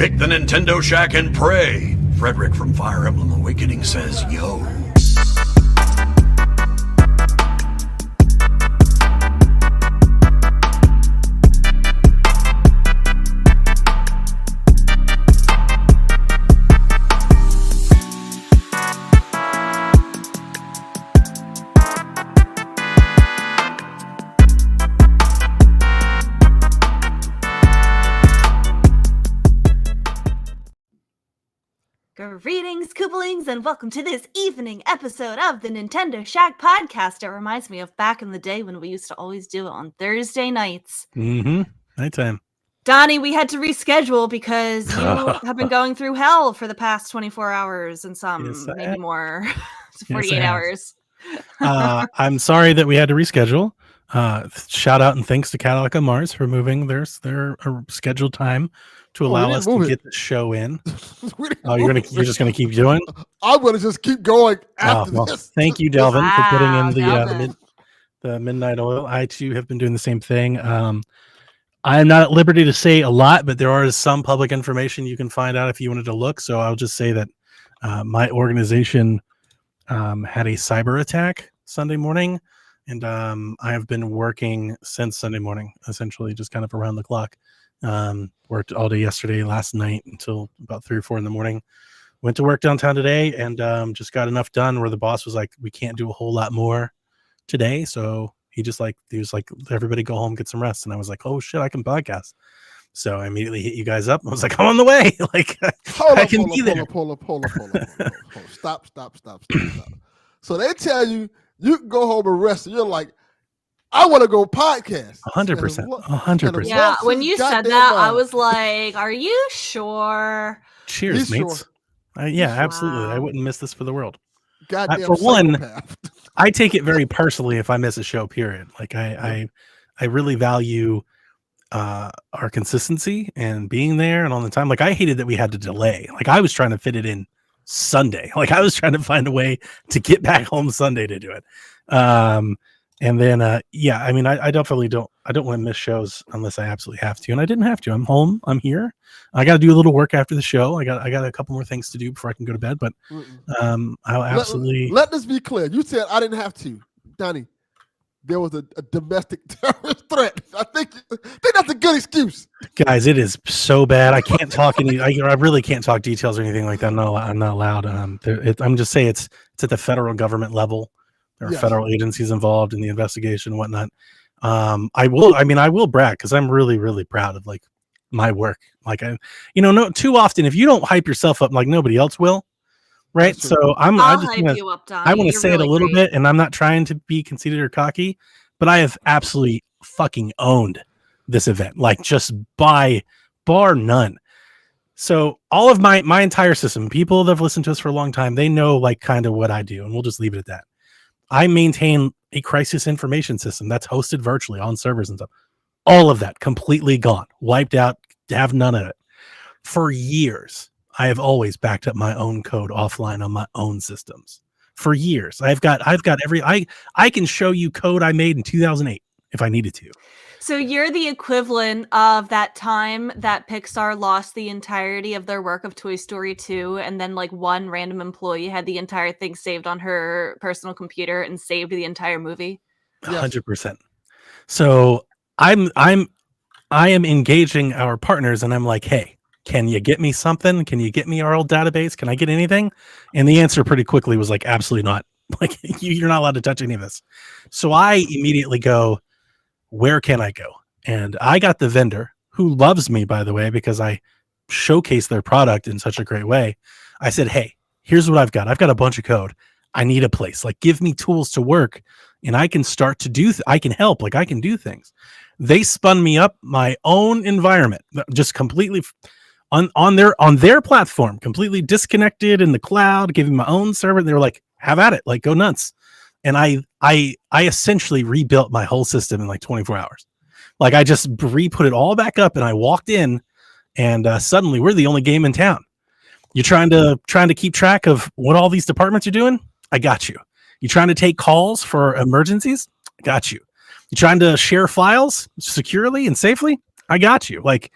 Pick the Nintendo Shack and pray. Frederick from Fire Emblem Awakening says, yo. Greetings, Koopalings, and welcome to this evening episode of the Nintendo Shack podcast. It reminds me of back in the day when we used to always do it on Thursday nights. Nighttime. Donnie, we had to reschedule because you have been going through hell for the past 24 hours and maybe more, 48 hours. I'm sorry that we had to reschedule. Shout out and thanks to Cadillac and Mars for moving their scheduled time to allow us to get the show in. You're just gonna keep doing? I'm gonna just keep going after this. Thank you, Delvin, for putting in the midnight oil. I too have been doing the same thing. I am not at liberty to say a lot, but there is some public information you can find out if you wanted to look. So I'll just say that my organization had a cyber attack Sunday morning, and I have been working since Sunday morning, essentially just kind of around the clock. Worked all day yesterday, last night until about 3 or 4 in the morning. Went to work downtown today and just got enough done where the boss was like, we can't do a whole lot more today. So he was like, everybody go home, get some rest. And I was like, oh shit, I can podcast. So I immediately hit you guys up. I was like, I'm on the way. Like, I can be there. Hold up. Stop. So they tell you you can go home and rest. And you're like, I want to go podcast. 100%. 100%. Yeah, when you said that, I was like, are you sure? Cheers, mates. Sure. Yeah, absolutely. I wouldn't miss this for the world. Goddamn for one, psychopath. I take it very personally if I miss a show, period. Like I really value our consistency and being there and on the time. Like I hated that we had to delay. Like I was trying to fit it in Sunday. Like I was trying to find a way to get back home Sunday to do it. And then, I definitely don't want to miss shows unless I absolutely have to. And I didn't have to. I'm home. I'm here. I got to do a little work after the show. I got a couple more things to do before I can go to bed. But I'll absolutely let this be clear. You said I didn't have to, Donnie. There was a domestic terrorist threat. I think that's a good excuse. Guys, it is so bad. I can't talk I really can't talk details or anything like that. I'm not allowed. I'm just saying it's at the federal government level. There are federal agencies involved in the investigation and whatnot. I will brag because I'm really, really proud of like my work. Like too often if you don't hype yourself up, like nobody else will. Right. So I want to say it a little bit, and I'm not trying to be conceited or cocky, but I have absolutely fucking owned this event, like just by bar none. So all of my entire system, people that have listened to us for a long time, they know like kind of what I do, and we'll just leave it at that. I maintain a crisis information system that's hosted virtually on servers and stuff. All of that completely gone, wiped out, have none of it. For years, I have always backed up my own code offline on my own systems. For years, I can show you code I made in 2008 if I needed to. So you're the equivalent of that time that Pixar lost the entirety of their work of Toy Story 2, and then like one random employee had the entire thing saved on her personal computer and saved the entire movie. 100%. So I am engaging our partners, and I'm like, hey, can you get me something? Can you get me our old database? Can I get anything? And the answer pretty quickly was like, absolutely not. Like you're not allowed to touch any of this. So I immediately go, where can I go? And I got the vendor who loves me, by the way, because I showcase their product in such a great way. I said, hey, here's what I've got. I've got a bunch of code. I need a place. Like, give me tools to work, and I can start to do. I can help. Like, I can do things. They spun me up my own environment, just completely on their platform, completely disconnected in the cloud, giving my own server. They were like, have at it, like go nuts. And I essentially rebuilt my whole system in like 24 hours. Like I just re-put it all back up, and I walked in, and suddenly we're the only game in town. You're trying to keep track of what all these departments are doing? I got you. You trying to take calls for emergencies? I got you. You trying to share files securely and safely? I got you. Like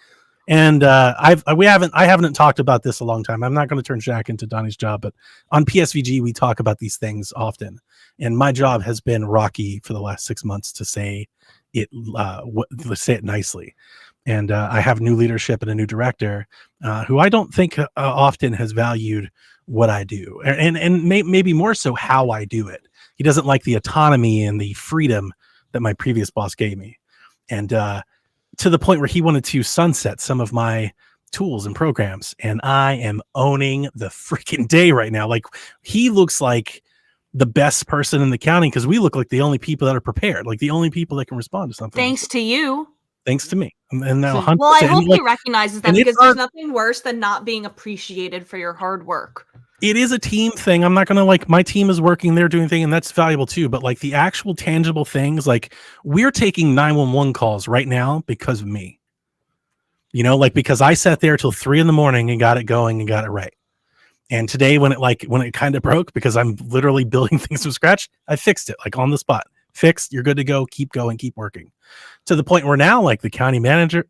And I haven't talked about this a long time. I'm not going to turn Jack into Donnie's job, but on PSVG we talk about these things often. And my job has been rocky for the last 6 months to say it. Let's say it nicely. And I have new leadership and a new director who I don't think often has valued what I do, and maybe more so how I do it. He doesn't like the autonomy and the freedom that my previous boss gave me, and to the point where he wanted to sunset some of my tools and programs. And I am owning the freaking day right now. Like, he looks like the best person in the county because we look like the only people that are prepared, like the only people that can respond to something. Thanks to you. Thanks to me. And now, well, I hope he recognizes that, because there's hard. Nothing worse than not being appreciated for your hard work. It is a team thing. I'm not going to, like, my team is working, they're doing things, and that's valuable too. But like the actual tangible things, like we're taking 911 calls right now because of me, you know, like because I sat there till 3 a.m. and got it going and got it right. And today when it kind of broke, because I'm literally building things from scratch, I fixed it like on the spot. Fixed, you're good to go. Keep going, keep working. To the point where now, like the county manager,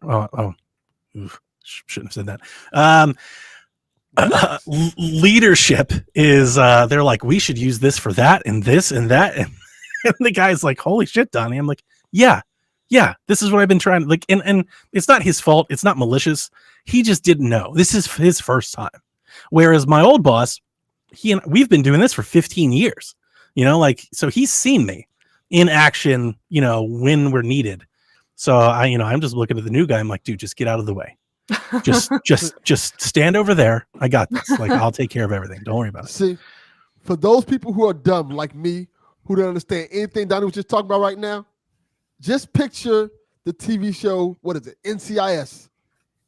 shouldn't have said that. Leadership is they're like, we should use this for that and this and that. And the guy's like, holy shit, Donnie. I'm like, yeah, this is what I've been trying to, like, and it's not his fault. It's not malicious. He just didn't know. This is his first time. Whereas my old boss, we've been doing this for 15 years, you know, like, so he's seen me in action, you know, when we're needed. So I'm just looking at the new guy. I'm like, dude, just get out of the way. Just stand over there. I got this. Like, I'll take care of everything. Don't worry about it. See, for those people who are dumb like me, who don't understand anything Donnie was just talking about right now, just picture the TV show, what is it, NCIS,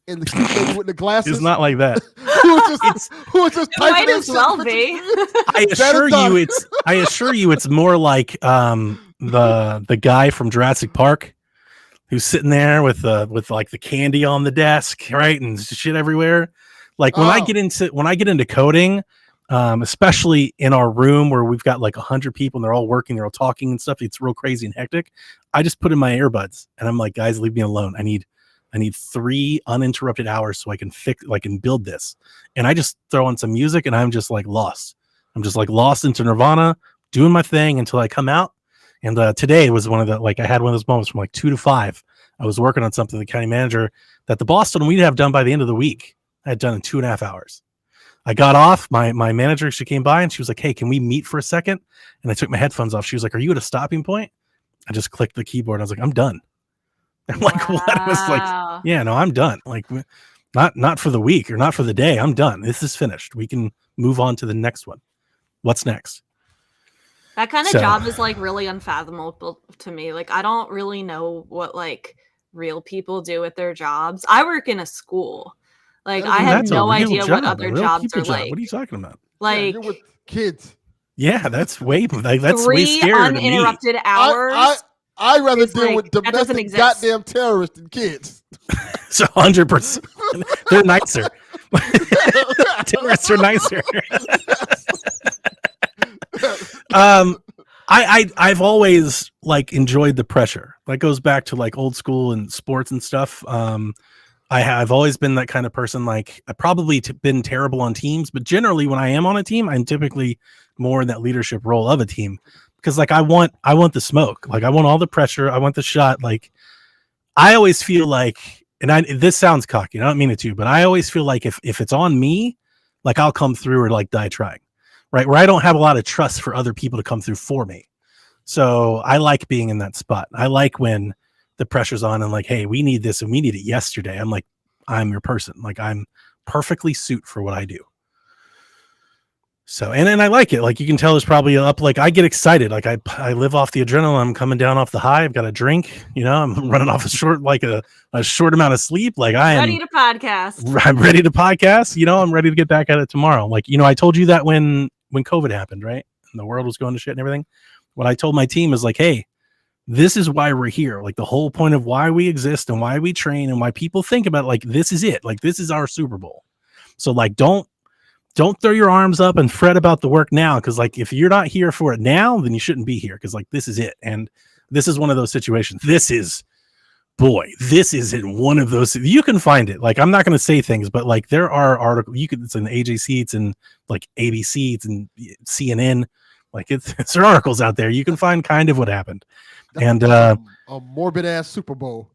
and the cute lady with the glasses. It's not like that. who was just It might as well be. I assure you it's more like the guy from Jurassic Park who's sitting there with like the candy on the desk, right, and shit everywhere. Like when I get into coding, especially in our room where we've got like 100 people and they're all working, they're all talking and stuff, it's real crazy and hectic. I just put in my earbuds and I'm like, guys, leave me alone. I need 3 uninterrupted hours so I can build this. And I just throw on some music and I'm just like lost. I'm just like lost into Nirvana, doing my thing until I come out. And today was one of the, like, I had one of those moments from like 2 to 5. I was working on something, the county manager, that the boss told me we'd have done by the end of the week. I had done in 2.5 hours. I got off, my manager, she came by and she was like, hey, can we meet for a second? And I took my headphones off. She was like, are you at a stopping point? I just clicked the keyboard. I was like, I'm done. I'm like, what? I was like, yeah, no, I'm done. Like, not for the week or not for the day. I'm done. This is finished. We can move on to the next one. What's next? That kind of job is like really unfathomable to me. Like, I don't really know what like real people do with their jobs. I work in a school. Like, I have no idea what other jobs are like. What are you talking about? Like, you're with kids. Yeah, that's way way 3 scarier uninterrupted hours. I'd rather It's deal like, with that doesn't domestic exist. goddamn terrorists than kids. So 100%. They're nicer. Terrorists are nicer. I've always like enjoyed the pressure. That goes back to like old school and sports and stuff. I've always been that kind of person. Like, I've probably been terrible on teams, but generally when I am on a team, I'm typically more in that leadership role of a team, because like I want the smoke. Like, I want all the pressure. I want the shot. Like, I always feel like, and this sounds cocky, I don't mean it to, but I always feel like if it's on me, like I'll come through or like die trying, right? Where I don't have a lot of trust for other people to come through for me. So I like being in that spot. I like when the pressure's on and like, hey, we need this and we need it yesterday. I'm like, I'm your person. Like, I'm perfectly suited for what I do. So, and I like it. Like, you can tell it's probably up. Like, I get excited. Like, I live off the adrenaline. I'm coming down off the high. I've got a drink, you know, I'm running off a short amount of sleep. Like, I'm ready to podcast, you know, I'm ready to get back at it tomorrow. Like, you know, I told you that when COVID happened, right? And the world was going to shit and everything. What I told my team is like, hey, this is why we're here. Like, the whole point of why we exist and why we train and why people think about it, like, this is it. Like, this is our Super Bowl. So like, don't throw your arms up and fret about the work now. Cause like, if you're not here for it now, then you shouldn't be here. Cause like, this is it. And this is one of those situations. This is boy, this isn't one of those. You can find it. Like, I'm not going to say things, but like there are articles. It's in AJC, it's in like ABC, it's in CNN. Like it's there are articles out there. You can find kind of what happened. And a morbid ass Super Bowl.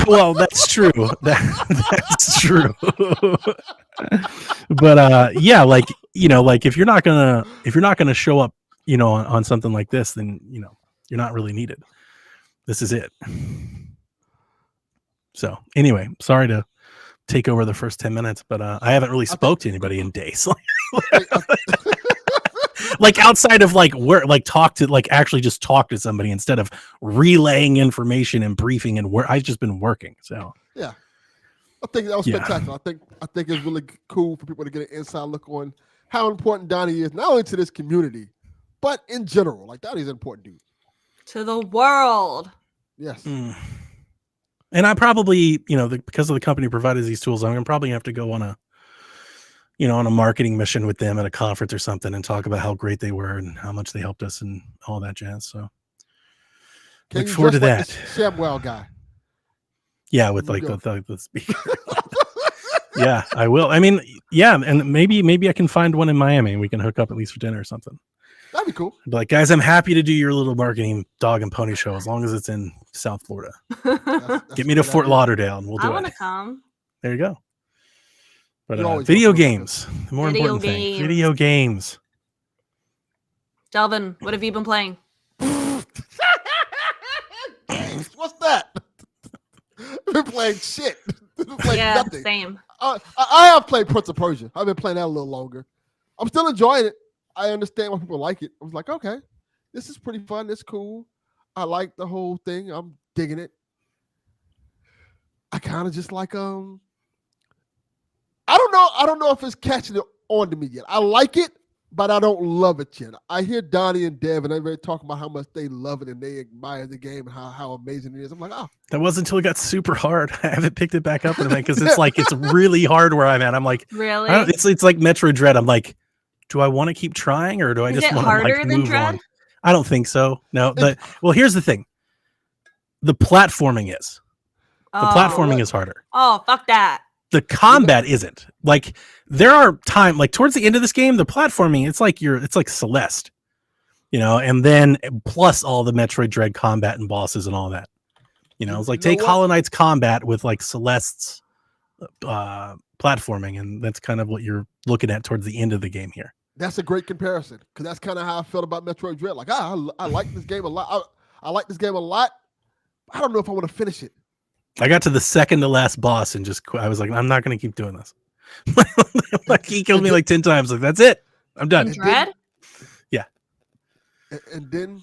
well, that's true. That's true. But yeah, like like if you're not gonna show up, on something like this, then you're not really needed. This is it. So anyway, sorry to take over the first 10 minutes, but I haven't really spoke to anybody in days. Like outside of like work, like actually just talk to somebody instead of relaying information and briefing and I've just been working. So yeah, I think that was spectacular. I think it's really cool for people to get an inside look on how important Donnie is, not only to this community, but in general. Like Donnie's an important dude to the world. Yes. And I probably, because of the company provided these tools, I'm gonna probably have to go on a marketing mission with them at a conference or something and talk about how great they were and how much they helped us and all that jazz. So look forward to that. Shamwell guy. Yeah, with like the speaker. Yeah, I will. I mean, yeah, and maybe I can find one in Miami and we can hook up at least for dinner or something. That'd be cool. But like, guys, I'm happy to do your little marketing dog and pony show as long as it's in South Florida. That's Get me to Fort Lauderdale and we'll do it. I want to come. There you go. But always video go for games, the more Video important thing. games. Video games. Delvin, what have you been playing? What's that? I've been playing shit. Playing Yeah, nothing. same. I have played Prince of Persia. I've been playing that a little longer. I'm still enjoying it. I understand why people like it. I was like, okay, this is pretty fun. It's cool. I like the whole thing. I'm digging it. I kind of just like I don't know if it's catching it on to me yet. I like it, but I don't love it yet. I hear Donnie and Dev and everybody talking about how much they love it and they admire the game and how amazing it is. I'm like, oh. That wasn't until it got super hard. I haven't picked it back up in a minute because it's really hard where I'm at. I'm like, Really? it's like Metroid Dread. I'm like, do I want to keep trying or do I Is just it want to harder like than move Dread? on? I don't think so. No, well, here's the thing. The platforming is. The platforming is harder. Oh, fuck that. The combat isn't. Like there are time like towards the end of this game, the platforming, it's like Celeste. And then plus all the Metroid Dread combat and bosses and all that. It's like take Hollow Knight's combat with like Celeste's platforming, and that's kind of what you're looking at towards the end of the game here. That's a great comparison because that's kind of how I felt about Metroid Dread. Like, I like this game a lot. I like this game a lot. I don't know if I want to finish it. I got to the second to last boss and just I was like, I'm not going to keep doing this. Like he killed me like 10 times. Like that's it. I'm done. Dread? Yeah. And then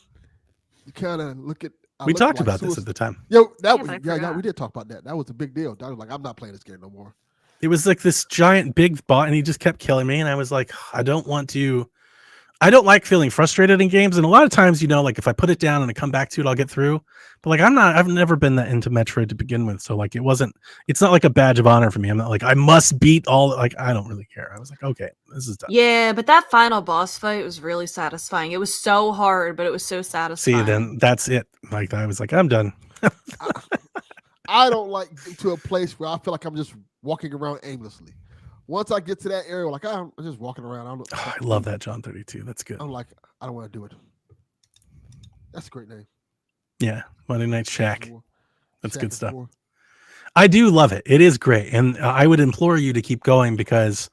you kind of look at. We talked about this at the time. Yo, we did talk about that. That was a big deal. I was like, I'm not playing this game no more. It was like this giant big bot, and he just kept killing me. And I was like, I don't like feeling frustrated in games. And a lot of times, like if I put it down and I come back to it, I'll get through. But like I've never been that into Metroid to begin with. So like it's not like a badge of honor for me. I'm not like, I must beat all, like, I don't really care. I was like, okay, this is done. Yeah, but that final boss fight was really satisfying. It was so hard, but it was so satisfying. See, then that's it. Like I was like, I'm done. I don't like getting to a place where I feel like I'm just walking around aimlessly. Once I get to that area, like I'm just walking around. I love that John 32. That's good. I'm like, I don't want to do it. That's a great name. Yeah, Monday Night Shack. That's good stuff. War. I do love it. It is great, and I would implore you to keep going because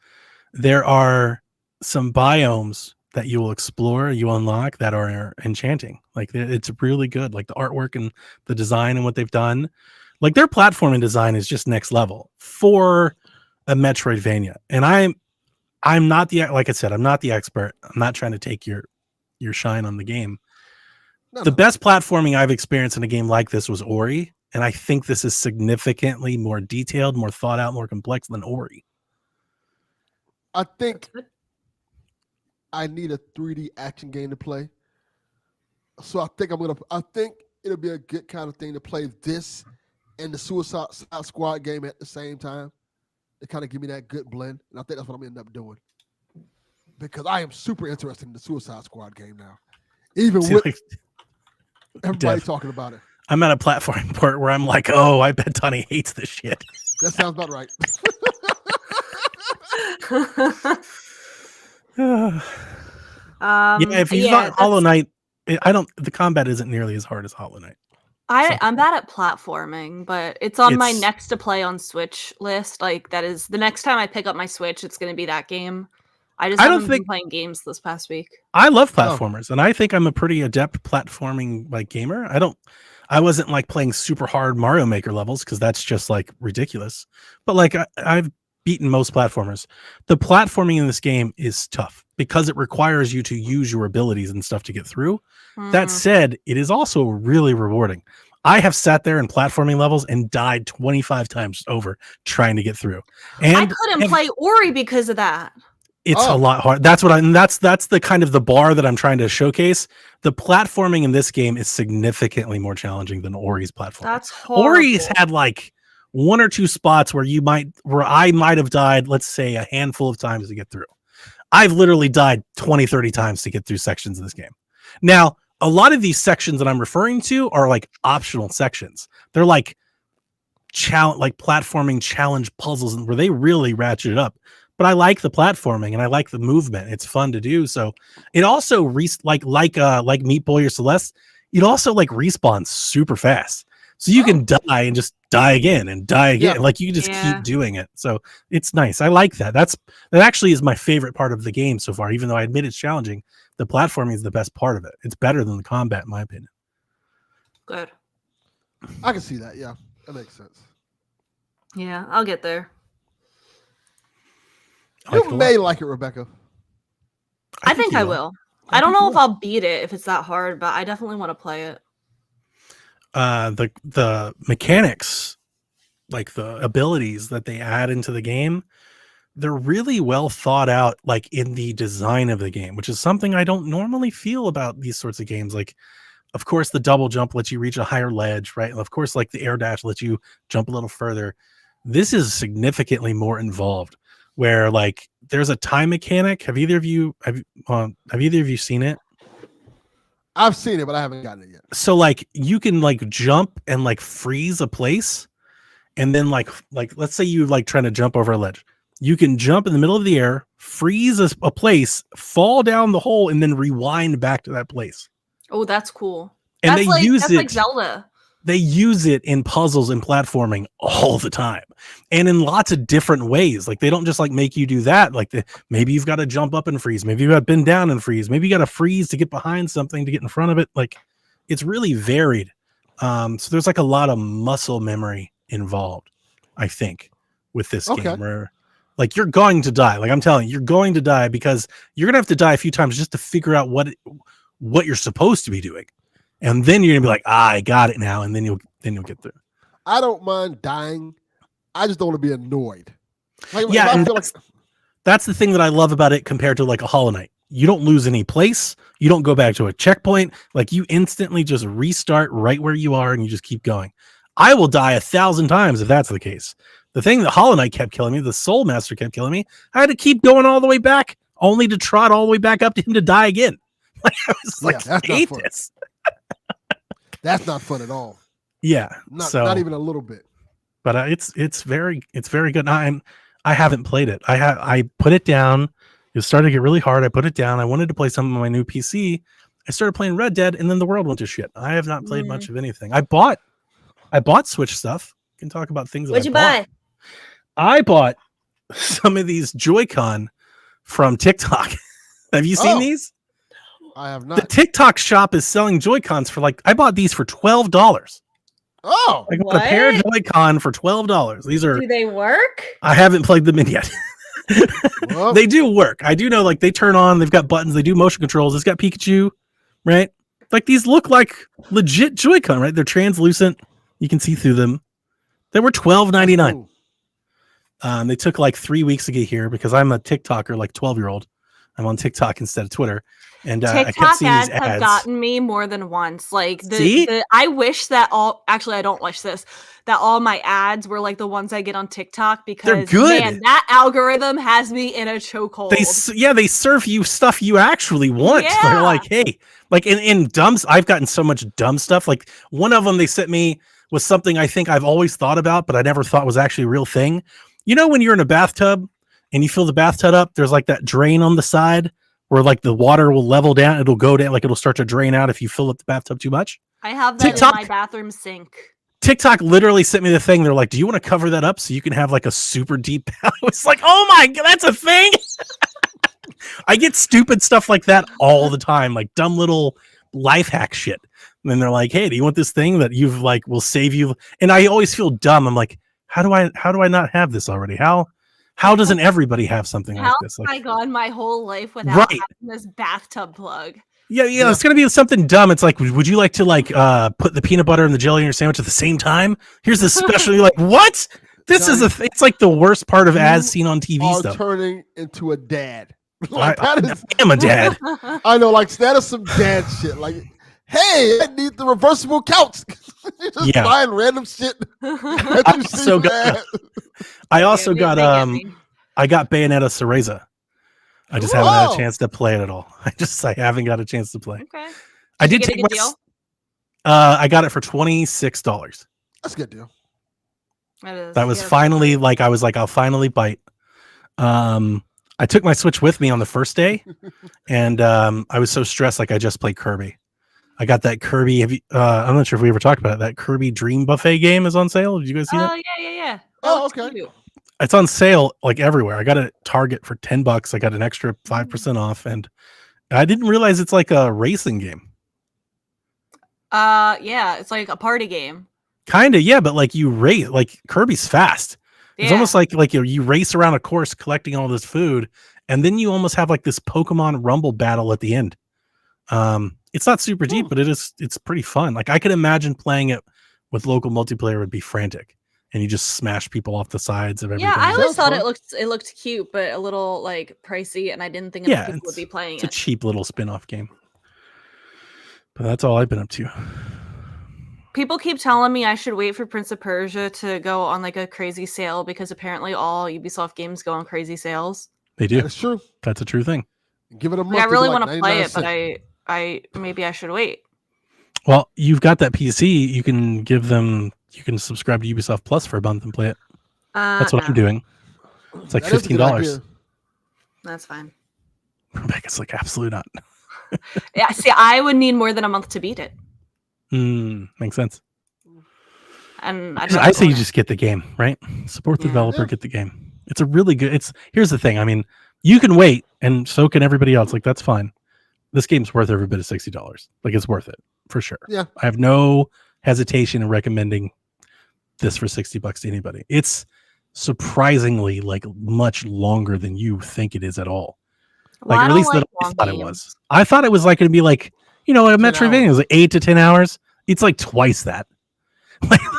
there are some biomes that you will explore, you unlock that are enchanting. Like it's really good. Like the artwork and the design and what they've done. Like their platforming design is just next level for a Metroidvania. And I'm not like I said, I'm not the expert. I'm not trying to take your shine on the game. The best platforming I've experienced in a game like this was Ori, and I think this is significantly more detailed, more thought out, more complex than Ori. I think I need a 3D action game to play. So I think it'll be a good kind of thing to play this and the Suicide Squad game at the same time. They kind of give me that good blend, and I think that's what I'm ending up doing. Because I am super interested in the Suicide Squad game now. Even with everybody talking about it. I'm at a platform part where I'm like, oh, I bet Tony hates this shit. That sounds about right. Yeah, if he's not Hollow Knight, the combat isn't nearly as hard as Hollow Knight. I'm bad at platforming, but it's on my It's- next to play on Switch list. Like that is the next time I pick up my Switch, it's going to be that game. I just haven't been playing games this past week. I love platformers, and I think I'm a pretty adept platforming like gamer. I wasn't like playing super hard Mario Maker levels because that's just like ridiculous. But like I've beaten most platformers. The platforming in this game is tough because it requires you to use your abilities and stuff to get through. That said, it is also really rewarding. I have sat there in platforming levels and died 25 times over trying to get through. And I couldn't play Ori because of that. It's a lot hard. That's that's the kind of the bar that I'm trying to showcase. The platforming in this game is significantly more challenging than Ori's platform. That's horrible. Ori's had like one or two spots where I might have died, let's say, a handful of times to get through. I've literally died 20, 30 times to get through sections of this game. Now, a lot of these sections that I'm referring to are like optional sections. They're like platforming challenge puzzles where they really ratchet it up. But I like the platforming and I like the movement. It's fun to do. So it also like Meat Boy or Celeste, it also like respawns super fast. So you can die and just die again and die again. Yeah. Like you can just keep doing it. So it's nice. I like that. That actually is my favorite part of the game so far. Even though I admit it's challenging, the platforming is the best part of it. It's better than the combat, in my opinion. Good. I can see that. Yeah, that makes sense. Yeah, I'll get there. You may like it, Rebecca. I think I will. I don't know if I'll beat it if it's that hard, but I definitely want to play it. The mechanics, like the abilities that they add into the game, they're really well thought out, like in the design of the game, which is something I don't normally feel about these sorts of games. Like, of course, the double jump lets you reach a higher ledge, right? And of course, like the air dash lets you jump a little further. This is significantly more involved, where like there's a time mechanic. Have either of you seen it? I've seen it, but I haven't gotten it yet. So like you can like jump and like freeze a place, and then like let's say you like trying to jump over a ledge. You can jump in the middle of the air, freeze a place, fall down the hole, and then rewind back to that place. Oh, that's cool. And that's like Zelda. They use it in puzzles and platforming all the time, and in lots of different ways. Like they don't just like make you do that. Like maybe you've got to jump up and freeze. Maybe you've got to bend down and freeze. Maybe you got to freeze to get behind something to get in front of it. Like it's really varied. So there's like a lot of muscle memory involved, I think, with this game. Where like you're going to die. Like I'm telling you, you're going to die because you're gonna have to die a few times just to figure out what you're supposed to be doing. And then you're gonna be like, I got it now, and then you'll get through. I don't mind dying. I just don't want to be annoyed. Like, yeah, and that's the thing that I love about it compared to like a Hollow Knight. You don't lose any place. You don't go back to a checkpoint. Like you instantly just restart right where you are, and you just keep going. I will die 1,000 times if that's the case. The thing that Hollow Knight kept killing me, the Soul Master kept killing me. I had to keep going all the way back, only to trot all the way back up to him to die again. Like I was like, I hate this. That's not fun at all. Yeah, not even a little bit. But it's very good. I haven't played it. I put it down. It started to get really hard. I put it down. I wanted to play some of my new PC. I started playing Red Dead, and then the world went to shit. I have not played much of anything. I bought Switch stuff. We can talk about things. What'd you buy? I bought some of these Joy-Con from TikTok. Have you seen these? I have not. The TikTok shop is selling Joy-Cons for I bought these for $12. Oh, I got a pair of Joy-Con for $12. These are. Do they work? I haven't plugged them in yet. They do work. I do know, like they turn on. They've got buttons. They do motion controls. It's got Pikachu, right? Like these look like legit Joy-Con, right? They're translucent. You can see through them. They were $12.99. They took like 3 weeks to get here because I'm a TikToker, like 12-year-old. I'm on TikTok instead of Twitter. And I kept TikTok seeing these ads have ads. gotten me more than once. Like See? I wish that actually I don't wish this, that all my ads were like the ones I get on TikTok, because good. man, that algorithm has me in a chokehold. They serve you stuff you actually want. Yeah. They're like, hey, like in dumbs, I've gotten so much dumb stuff. Like one of them they sent me was something I think I've always thought about, but I never thought was actually a real thing. You know, when you're in a bathtub and you fill the bathtub up, there's like that drain on the side where like the water will level down. It'll go down, like it'll start to drain out if you fill up the bathtub too much. I have that TikTok- in my bathroom sink. TikTok literally sent me the thing. They're like, do you want to cover that up so you can have like a super deep? I was like, oh my God, that's a thing. I get stupid stuff like that all the time, like dumb little life hack shit. And then they're like, hey, do you want this thing that you've like will save you? And I always feel dumb. I'm like, how do I not have this already? How doesn't everybody have something like this? How have I gone my whole life without Right. having this bathtub plug? Yeah, it's gonna be something dumb. It's like, would you like to like put the peanut butter and the jelly in your sandwich at the same time? Here's the special. You're like, what? This is it's like the worst part of as seen on TV Are stuff. turning into a dad. I That is, am a dad. I know, like that is some dad shit. Like, hey, I need the reversible couch. You're just Yeah. buying random shit. that I you see also got bad. I also They got get me. I got Bayonetta Cereza. I just haven't had Whoa. a chance to play it at all. I haven't got a chance to play. Okay. I Did did you take get a my good deal? I got it for $26. That's a good deal. That was finally like I was like, I'll finally bite. I took my Switch with me on the first day, and I was so stressed, like I just played Kirby. I got that Kirby. Have you, I'm not sure if we ever talked about it. That Kirby Dream Buffet game is on sale. Did you guys see that? Oh yeah. Oh, That looks okay. cute. It's on sale like everywhere. I got it at Target for $10. I got an extra 5% off, and I didn't realize it's like a racing game. Yeah, it's like a party game. Kind of, yeah, but like you race, like Kirby's fast. It's Yeah. almost like you race around a course collecting all this food, and then you almost have like this Pokemon Rumble battle at the end. It's not super deep, but it's pretty fun. Like I could imagine playing it with local multiplayer would be frantic, and you just smash people off the sides of everything. Yeah, I always Sounds thought fun. it looked cute, but a little like pricey, and I didn't think Yeah, enough people would be playing It's a it. cheap little spin-off game. But that's all I've been up to. People keep telling me I should wait for Prince of Persia to go on like a crazy sale, because apparently all Ubisoft games go on crazy sales. They do. That's true. That's a true thing. Give it a month. Like, I really want want to play it, but I maybe I should wait. Well, you've got that PC. You can you can subscribe to Ubisoft Plus for a month and play it. That's what I'm No, doing. It's like That is a good $15. idea. That's fine. Rebecca's like, absolutely not. Yeah, see, I would need more than a month to beat it, Makes sense. and I say you just get the game, right? Support the Yeah. developer, Yeah. get the game. It's a really good. Here's the thing. I mean, you can wait, and so can everybody else. Like that's fine. This game's worth every bit of $60. Like it's worth it for sure. Yeah. I have no hesitation in recommending this for $60 to anybody. It's surprisingly like much longer than you think it is at all. Well, Like I at don't least like that I long thought it games. was. I thought it was like it'd be like, a 10 Metroidvania. It was like 8 to 10 hours. It's like twice that.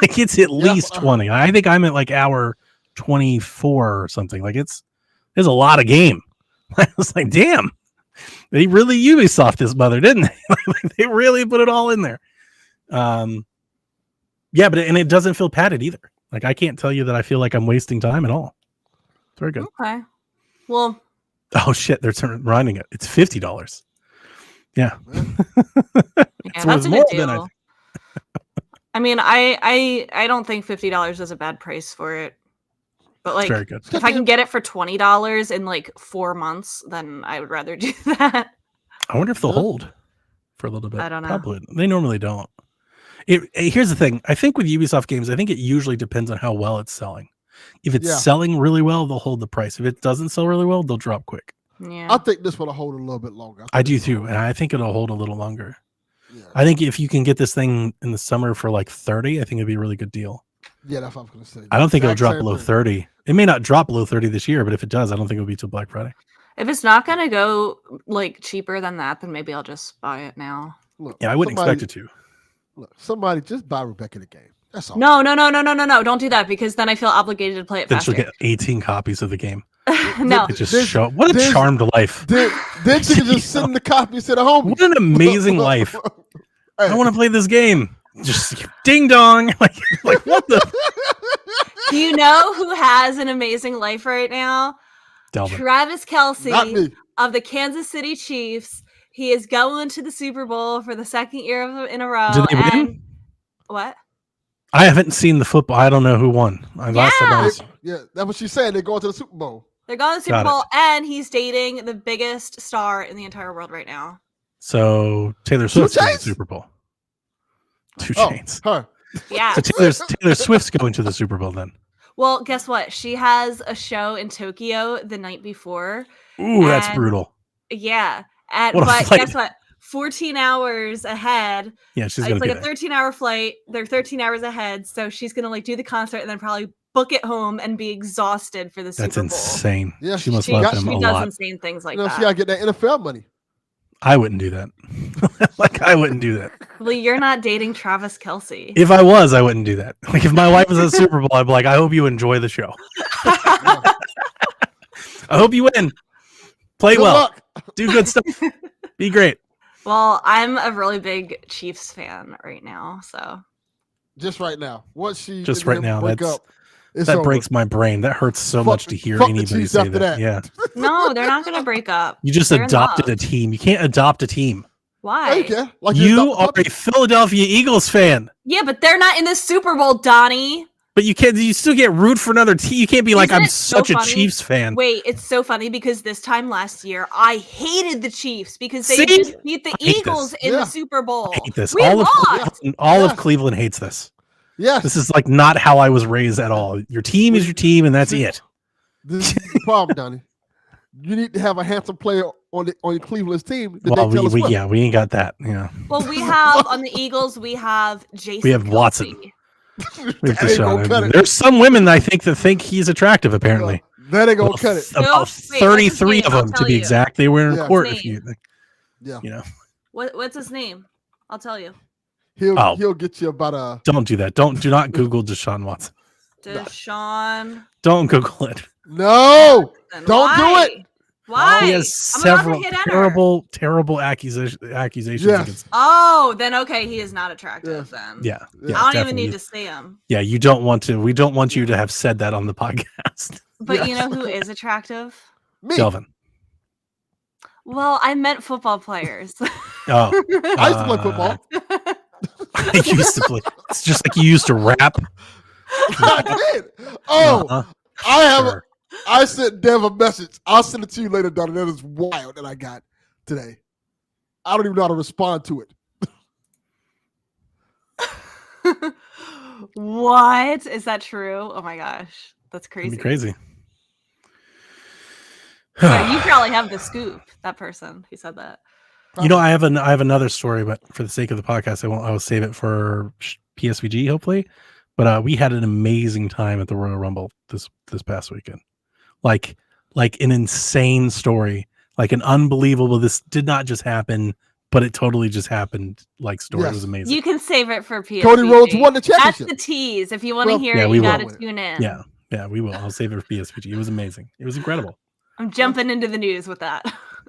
like it's at least 20. I think I'm at like hour 24 or something. Like there's a lot of game. I was like, damn, they really Ubisoft this mother, didn't they? Like, they really put it all in there. Yeah, but it doesn't feel padded either. Like I can't tell you that I feel like I'm wasting time at all. It's very good. Okay. Well, Oh shit, they're running it. It's $50. Yeah. yeah, It's that's worth a more good than deal. I mean, I don't think $50 is a bad price for it, but It's like very good. if I can get it for $20 in like 4 months, then I would rather do that. I wonder if they'll Yeah. hold for a little bit. I don't know. Probably. They normally don't. Here's the thing. I think with Ubisoft games, I think it usually depends on how well it's selling. If it's Yeah. selling really well, they'll hold the price. If it doesn't sell really well, they'll drop quick. Yeah. I think this will hold a little bit longer. I do too, and I think it'll hold a little longer. Yeah, I think if you can get this thing in the summer for like 30, I think it'd be a really good deal. yeah, that's what I was gonna say. I don't think it'll Exact drop same below thing. 30. It may not drop below 30 this year, but if it does, I don't think it'll be till Black Friday. If it's not gonna go like cheaper than that, then maybe I'll just buy it now. Look, Yeah, I wouldn't expect it to. Look, somebody just buy Rebecca the game. That's all. No. Don't do that, because then I feel obligated to play it Then faster. she'll get 18 copies of the game. No, It just This- show what a this- charmed life. Then she can just send the copy and say, "Homie, What an amazing life. I Hey. want to play this game. Just ding dong. Like what the do you know who has an amazing life right now? Delvin. Travis Not Kelsey me." of the Kansas City Chiefs. He is going to the Super Bowl for the second year in a row. Did they win? and what? I haven't seen the football. I don't know who won. Last time I Yeah. was, Yeah, that's what she's saying. They're going to the Super Bowl. They're going to the Super Got it. Bowl, and he's dating the biggest star in the entire world right now. so Taylor Two Swift's going to the Chainz? Super Bowl. Two Oh, Chains. her. Yeah. So Taylor Swift's going to the Super Bowl then. Well, guess what? She has a show in Tokyo the night before. Ooh, that's And- brutal. Yeah. And What a but flight. guess what? 14 hours ahead. Yeah, she's It's going to like be a there. 13-hour flight. They're 13 hours ahead. So she's gonna like do the concert and then probably book it home and be exhausted for the That's Super Bowl. insane. Yeah, she must She, love got- him she a does lot. insane things like You know, that. she gotta get that NFL money. I wouldn't do that. Like I wouldn't do that. Well, you're not dating Travis Kelsey. If I was, I wouldn't do that. Like if my wife was at the Super Bowl, I'd be like, I hope you enjoy the show. I hope you win. Play Good well. luck. Do good stuff. Be great. Well, I'm a really big Chiefs fan right now, so Just right now. Once she Just and right him now, break that's- up, it's That over. breaks my brain. That hurts so Fuck- much to hear fuck the anybody Chiefs say after that. that. Yeah. no, they're not gonna break up. You just They're in adopted a love. team. You can't adopt a team. Why? Okay. Like You adopt are puppy. a Philadelphia Eagles fan. Yeah, but they're not in the Super Bowl, Donnie. But you can't. You still get root for another team. You can't be like, Isn't I'm it so such a funny? Chiefs fan. Wait, it's so funny because this time last year, I hated the Chiefs because they See? just beat the I hate Eagles this. in Yeah. the Super Bowl. I hate this. We All of lost. Cleveland, Yes. Cleveland hates this. Yes. This is like not how I was raised at all. Your team is your team, and that's it. This is the problem, Donnie. You need to have a handsome player on your Cleveland's team. That Well, they Taylor Swift. we ain't got that. Yeah, Well, we have on the Eagles, we have Jason. We have Watson. Kelce. we have That ain't gonna Deshaun. cut it. There's some women I think that think he's attractive. Apparently, That ain't gonna Well, cut it. Who? about Wait, what's his 33 name? of I'll them to tell be you. exact. They were in Yeah. court. His If you, Yeah. you know, What's his name? I'll tell you. Oh. He'll get you about a don't do that. Do not Google Deshaun Watson. Deshaun. Don't Google it. no. Watson. Don't do Why? it. Why? He has I'm an upper several hitter. terrible accusations Yes. against. Oh, then okay, he is not attractive then. Yeah, Yeah. I don't even definitely. need to see him. Yeah, you don't want to. We don't want you to have said that on the podcast, But you Yes. know who is attractive? Me. Delvin. Well, I meant football players. Oh, I used to play football. I used to play. It's just like you used to rap. I did. Oh, Uh-huh. I have. Sure. I sent Dev a message. I'll send it to you later, Donnie. That is wild that I got today. I don't even know how to respond to it. What? Is that true? Oh my gosh. That's It'd crazy. be crazy. Sorry, you probably have the scoop, that person who said that. You know, I have another story, but for the sake of the podcast, I will save it for PSVG hopefully. But we had an amazing time at the Royal Rumble this past weekend. Like an insane story, like an unbelievable. This did not just happen, but it totally just happened. Like story. It Yes. was amazing. You can save it for PSVG. Cody Rhodes won the That's championship. the tease. If you want to Well, hear yeah, it, we you will. got to tune in. Yeah, we will. I'll save it for PSVG. It was amazing. It was incredible. I'm jumping into the news with that.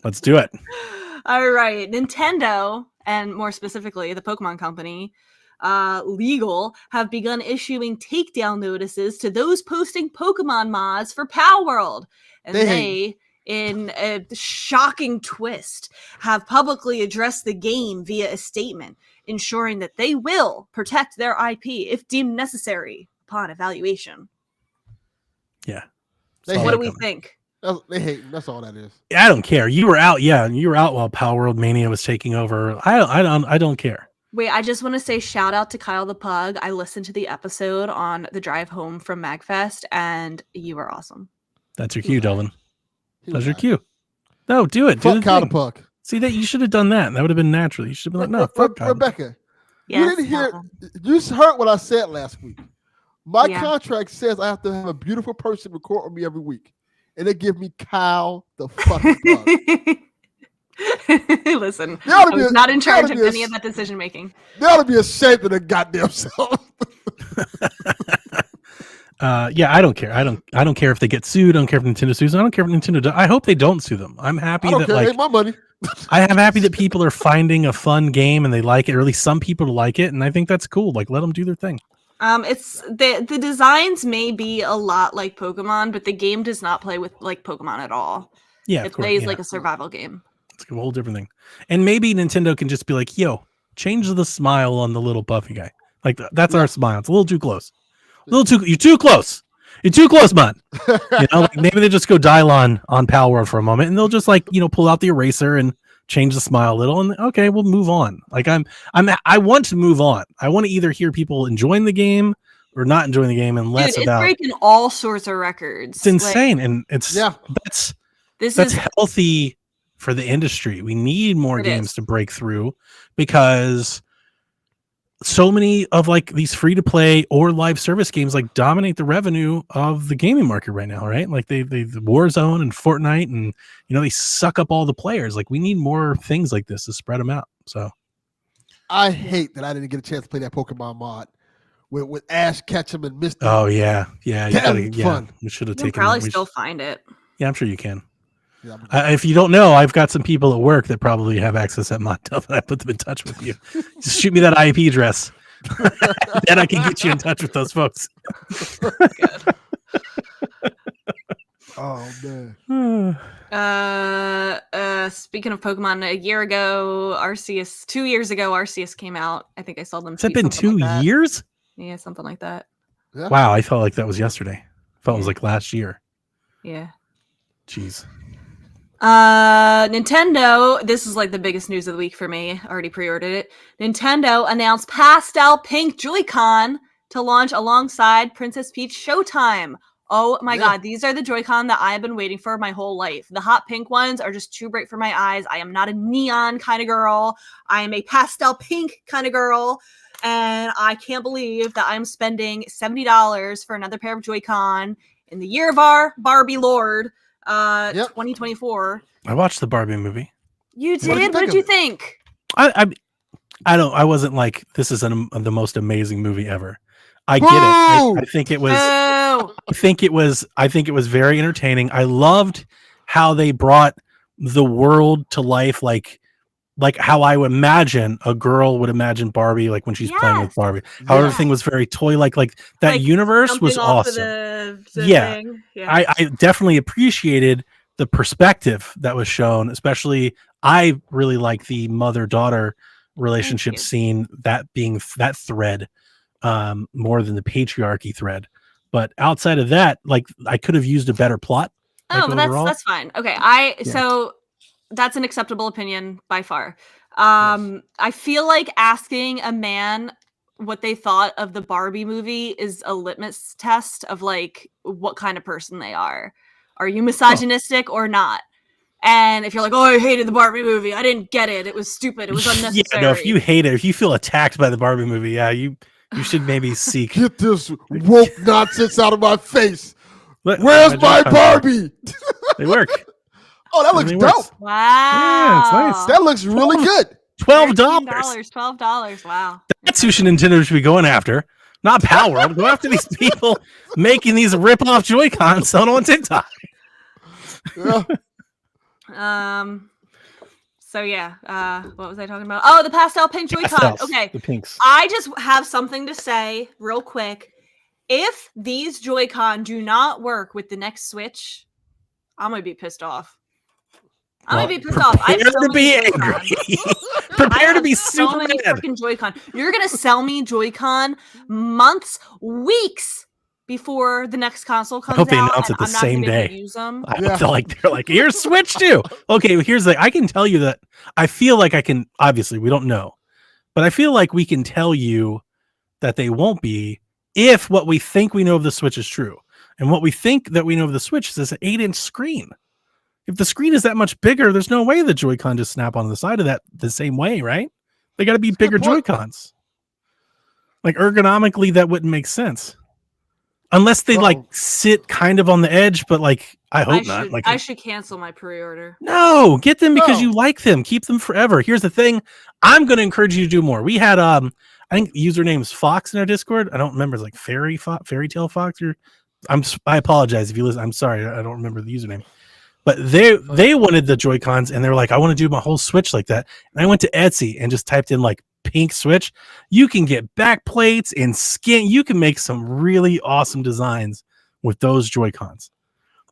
Let's do it. All right. Nintendo, and more specifically, the Pokemon Company, Legal, have begun issuing takedown notices to those posting Pokemon mods for Pal World. And They they, in a shocking twist, have publicly addressed the game via a statement, ensuring that they will protect their IP if deemed necessary upon evaluation. Yeah. They Saw What that do we coming. think? They hate him. That's all that is. I don't care. You were out. Yeah, you were out while Power World Mania was taking over. I don't care. Wait, I just want to say shout out to Kyle the Pug. I listened to the episode on the drive home from MagFest, and you were awesome. That's your cue, Delvin. He That's was your all cue. No, do it. Do right. the Fuck Kyle the thing. Puck. See that you should have done that. That would have been natural. You should have been like, no, fuck Kyle. Rebecca, Yes, you didn't hear. Kyle. You heard what I said last week. My Yeah. contract says I have to have a beautiful person record with me every week, and they give me Kyle the fucking Puck. Listen, They ought I to be was a- not in they ought charge to of be a any of s- that decision making. They ought to be ashamed of their goddamn self. Yeah, I don't care. I don't care if they get sued. I don't care if Nintendo sues. I don't care if Nintendo does. I hope they don't sue them. I'm happy I don't that care. like Ain't my money. I'm happy that people are finding a fun game and they like it, or at least some people like it, and I think that's cool. Like, let them do their thing. It's the designs may be a lot like Pokemon, but the game does not play with like Pokemon at all. Yeah, It of course, plays yeah. like a survival game. It's a whole different thing. And maybe Nintendo can just be like, yo, change the smile on the little puffy guy. Like, that's our smile. It's a little too close. You're too close. You're too close, man. You know, like maybe they just go dial on Pal World for a moment, and they'll just like, you know, pull out the eraser and change the smile a little, and okay, we'll move on. Like I want to move on. I want to either hear people enjoying the game or not enjoying the game, and less Dude, it's about. breaking all sorts of records. It's insane, and it's This that's is healthy for the industry. We need more games to break through, because so many of like these free to play or live service games like dominate the revenue of the gaming market right now, right? Like they the Warzone and Fortnite, and you know, they suck up all the players. Like we need more things like this to spread them out. So I hate that I didn't get a chance to play that Pokemon mod with Ash Ketchum and Misty. oh yeah, That was fun. we should have you can taken. probably still find it. Yeah, I'm sure you can. Yeah, If you don't know, I've got some people at work that probably have access at Montel, and I put them in touch with you. Just shoot me that IP address. Then I can get you in touch with those folks. oh man. Speaking of Pokemon, a year ago, Arceus, 2 years ago, Arceus came out. I think I saw them. Has that tweet been something 2 like that. years? Yeah, something like that. Yeah. Wow, I felt like that was yesterday. I felt it was like last year. Yeah. Jeez. Nintendo, this is like the biggest news of the week for me. Already pre-ordered it. Nintendo announced Pastel Pink Joy-Con to launch alongside Princess Peach Showtime. Oh my god, these are the Joy-Con that I've been waiting for my whole life. The hot pink ones are just too bright for my eyes. I am not a neon kind of girl. I am a pastel pink kind of girl. And I can't believe that I'm spending $70 for another pair of Joy-Con in the year of our Barbie Lord, 2024. I watched the Barbie movie. You did? What did you think? I wasn't like, this is the most amazing movie ever. I get it. I think it was. I think it was very entertaining. I loved how they brought the world to life, like how I would imagine a girl would imagine Barbie, like when she's playing with Barbie. How everything was very toy-like. Like that universe was awesome. Yeah. I definitely appreciated the perspective that was shown. Especially, I really like the mother-daughter relationship scene, that being that thread more than the patriarchy thread. But outside of that, like I could have used a better plot. Oh, but that's fine. Okay, so that's an acceptable opinion by far. I feel like asking a man what they thought of the Barbie movie is a litmus test of like what kind of person they are. Are you misogynistic or not? And if you're like, oh, I hated the Barbie movie, I didn't get it, it was stupid, it was unnecessary. Yeah, no, if you hate it, if you feel attacked by the Barbie movie, yeah, you should maybe seek. Get this woke nonsense out of my face. Where's my Barbie? They work. Oh, that looks dope. Wow. Yeah, it's nice. That looks really good. $12. $12. Wow. That's who Nintendo should be going after. Not Pal World. Go after these people making these rip-off Joy-Cons selling on TikTok. Yeah. So yeah, what was I talking about? Oh, the pastel pink Joy-Con. Okay. The pinks. I just have something to say real quick. If these Joy-Con do not work with the next Switch, I'm gonna be pissed off. I'm gonna be pissed off. I have Prepare so to be many angry. Joy-Con. Prepare to be so super many mad. freaking Joy-Con. You're gonna sell me Joy-Con months, weeks before the next console comes out. I hope they announce it the I'm not same gonna day. use them. I feel like they're like, here's Switch 2. Okay, well, here's I can tell you that I feel like I can, obviously we don't know, but I feel like we can tell you that they won't be if what we think we know of the Switch is true. And what we think that we know of the Switch is this 8-inch screen. If the screen is that much bigger, there's no way the Joy-Con just snap on the side of that the same way, right? They got to be bigger Joy-Cons. Like ergonomically, that wouldn't make sense. Unless they like sit kind of on the edge, but like I hope not. Like I should cancel my pre-order. No, get them because you like them. Keep them forever. Here's the thing. I'm going to encourage you to do more. We had I I think username's Fox in our Discord. I don't remember. It's like Fairy Tale Fox, or I apologize if you listen. I'm sorry, I don't remember the username. But they wanted the Joy-Cons, and they're like, I want to do my whole Switch like that. And I went to Etsy and just typed in like pink Switch. You can get back plates and skin. You can make some really awesome designs with those Joy-Cons.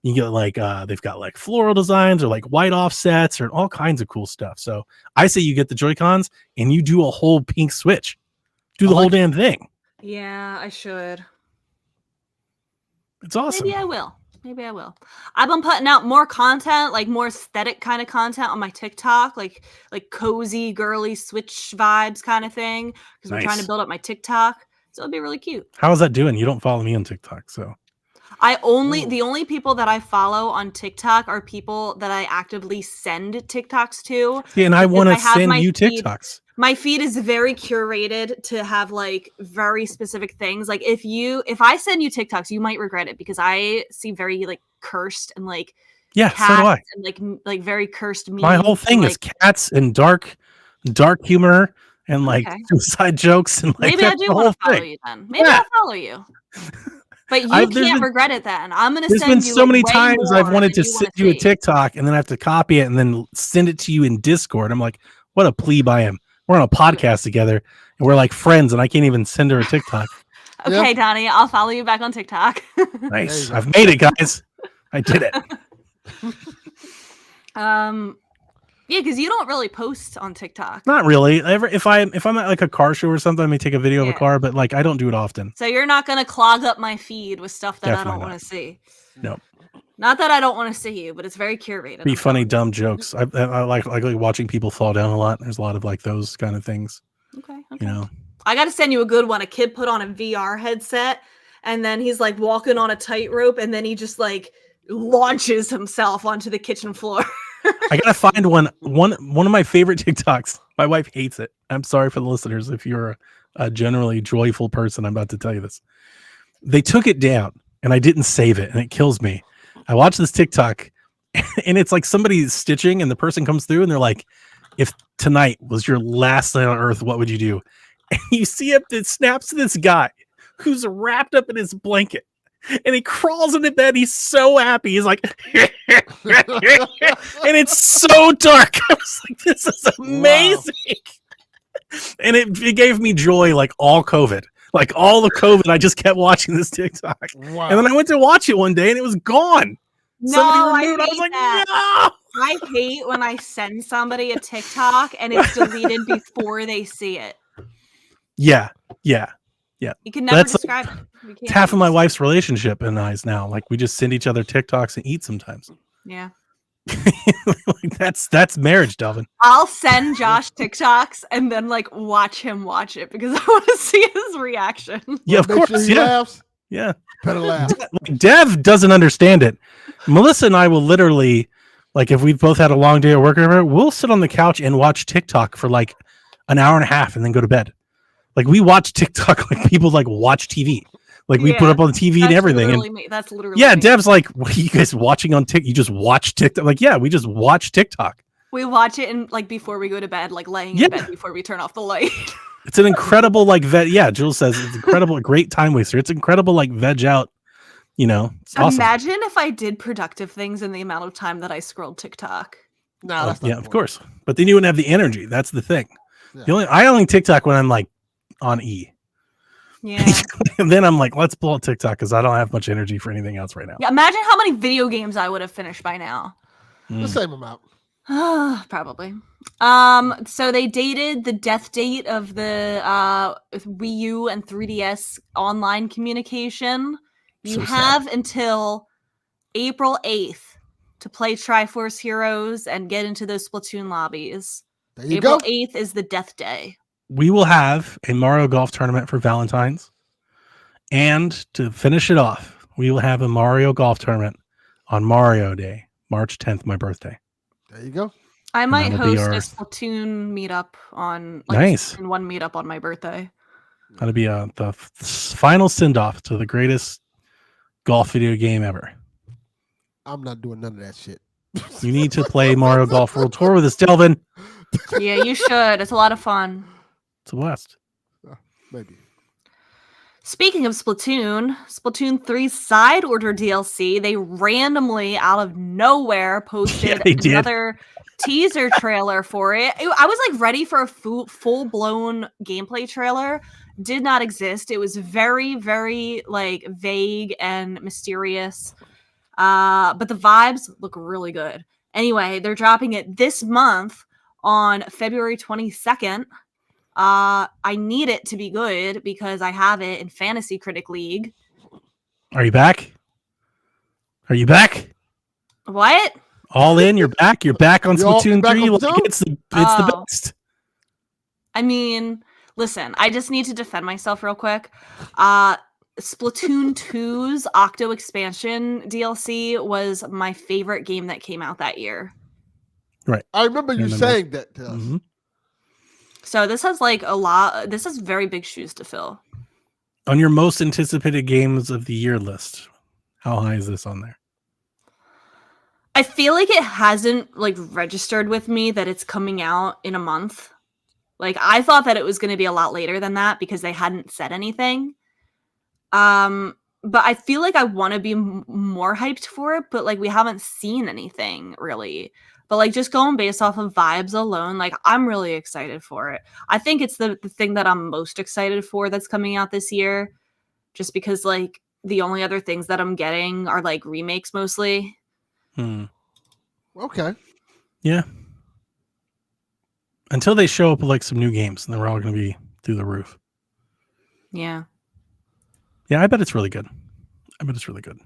You get like they've got like floral designs or like white offsets or all kinds of cool stuff. So I say you get the Joy-Cons and you do a whole pink Switch. Do the whole damn thing. Yeah, I should. It's awesome. Maybe I will. I've been putting out more content, like more aesthetic kind of content on my TikTok, like cozy, girly Switch vibes kind of thing. Because we're trying to build up my TikTok. So it'll be really cute. How is that doing? You don't follow me on TikTok, so the only people that I follow on TikTok are people that I actively send TikToks to. Yeah, and I want to send you feed, TikToks. My feed is very curated to have like very specific things. Like if I send you TikToks, you might regret it because I see very like cursed and like cats so do I. And like very cursed memes. My whole thing is cats and dark humor and like suicide jokes and like maybe I do want to follow you then. Maybe I'll follow you. But you can't regret it then. I'm going to send you. There's been so many times I've wanted to send you a TikTok and then I have to copy it and then send it to you in Discord. I'm like, what a plebe I am. We're on a podcast together and we're like friends and I can't even send her a TikTok. Okay, Donnie, I'll follow you back on TikTok. Nice. I've made it, guys. I did it. Yeah, because you don't really post on TikTok. Not really. If I'm at like a car show or something, I may take a video of a car, but like I don't do it often. So you're not gonna clog up my feed with stuff that I don't want to see. No. Not that I don't want to see you, but it's very curated. Be funny, dumb jokes. I like watching people fall down a lot. There's a lot of like those kind of things. Okay. You know. I got to send you a good one. A kid put on a VR headset, and then he's like walking on a tightrope, and then he just like launches himself onto the kitchen floor. I gotta find one of my favorite TikToks. My wife hates it. I'm sorry for the listeners if you're a generally joyful person. I'm about to tell you this. They took it down, and I didn't save it, and it kills me. I watched this TikTok, and it's like somebody's stitching, and the person comes through, and they're like, "If tonight was your last night on Earth, what would you do?" And you see it snaps to this guy who's wrapped up in his blanket. And he crawls into bed. He's so happy. He's like, and it's so dark. I was like, this is amazing. Wow. And it gave me joy like all COVID. Like all the COVID, I just kept watching this TikTok. Wow. And then I went to watch it one day and it was gone. No, somebody removed it. I was like, no. I hate when I send somebody a TikTok and it's deleted before they see it. Yeah. You can never describe it. It's half of my wife's relationship and I's now. Like we just send each other TikToks and eat sometimes. Yeah. Like, that's marriage, Delvin. I'll send Josh TikToks and then like watch him watch it because I want to see his reaction. Yeah, of course. Sure he laughs. Yeah. Better laugh. Dev doesn't understand it. Melissa and I will literally, like, if we've both had a long day at work or whatever, we'll sit on the couch and watch TikTok for like an hour and a half and then go to bed. Like we watch TikTok like people like watch TV. Like we put up on the TV and everything. That's literally me. Dev's like, what are you guys watching on TikTok? You just watch TikTok? Like, yeah, we just watch TikTok. We watch it and like before we go to bed, like laying in bed before we turn off the light. It's an incredible like Jules says it's incredible, great time waster. It's incredible like veg out, you know. It's awesome. Imagine if I did productive things in the amount of time that I scrolled TikTok. No, that's not of course. But then you wouldn't have the energy. That's the thing. Yeah. I only TikTok when I'm like on E. Yeah. And then I'm like, let's pull out TikTok because I don't have much energy for anything else right now. Yeah, imagine how many video games I would have finished by now. The same amount. Probably. So they dated the death date of the Wii U and 3DS online communication. You have until April 8th to play Triforce Heroes and get into those Splatoon lobbies. There you April go. 8th is the death day. We will have a Mario Golf tournament for Valentine's. And to finish it off, we will have a Mario Golf tournament on Mario Day, March 10th, my birthday. There you go. I might host a Splatoon meetup on one meetup on my birthday. That'll be the final send-off to the greatest golf video game ever. I'm not doing none of that shit. You need to play Mario Golf World Tour with us, Delvin. Yeah, you should. It's a lot of fun. It's a blast. Maybe. Speaking of Splatoon, Splatoon 3's side order DLC, they randomly out of nowhere posted they did. another teaser trailer for it. I was like ready for a full-blown gameplay trailer. Did not exist. It was very, very like vague and mysterious. But the vibes look really good. Anyway, they're dropping it this month on February 22nd. I need it to be good because I have it in Fantasy Critic League. Are you back? Are you back? What? All in? You're back? You're back on Splatoon back 3? on Like, Splatoon? it's the Oh. best. I mean, listen, I just need to defend myself real quick. Splatoon 2's Octo Expansion DLC was my favorite game that came out that year. I remember you saying that to us. Mhm. So this has like a lot. This has very big shoes to fill. On your most anticipated games of the year list, how high is this on there? I feel like it hasn't like registered with me that it's coming out in a month. Like I thought that it was going to be a lot later than that because they hadn't said anything. But I feel like I want to be more hyped for it, but like we haven't seen anything really. But like just going based off of vibes alone, like I'm really excited for it. I think it's the thing that I'm most excited for that's coming out this year, just because like the only other things that I'm getting are like remakes mostly. Okay. Yeah. Until they show up with like some new games, and then we're all going to be through the roof. Yeah. Yeah, I bet it's really good. I bet it's really good.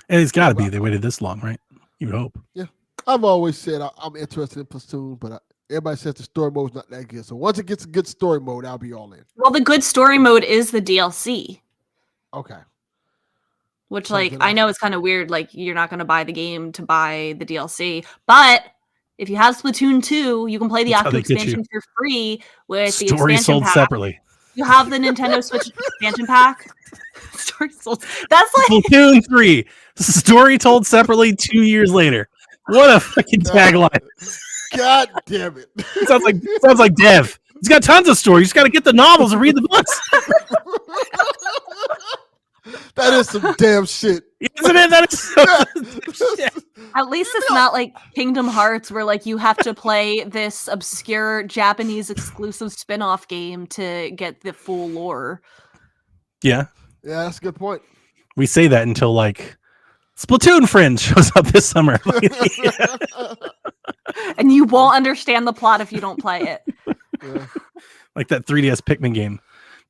And it's got to be. They waited this long, right? You would hope. Yeah. I've always said I'm interested in Splatoon, but everybody says the story mode's not that good. So once it gets a good story mode, I'll be all in. Well, the good story mode is the DLC. Okay. Which, So like, then I know it's kind of weird. Like, you're not going to buy the game to buy the DLC. But if you have Splatoon 2, you can play the That's how Octo they get you. expansion for free with the Story expansion sold pack. separately. You have the Nintendo Switch expansion pack. Story sold. That's like Splatoon 3. Story told separately 2 years later. What a fucking tagline. God damn it. Sounds like Dev. He's got tons of stories. You just got to get the novels and read the books. That is some damn shit. Isn't it? That is so shit. at least it's not like Kingdom Hearts where like you have to play this obscure Japanese exclusive spin-off game to get the full lore. Yeah. Yeah, that's a good point. We say that until like Splatoon Friends shows up this summer. And you won't understand the plot if you don't play it. Yeah. Like that 3DS Pikmin game.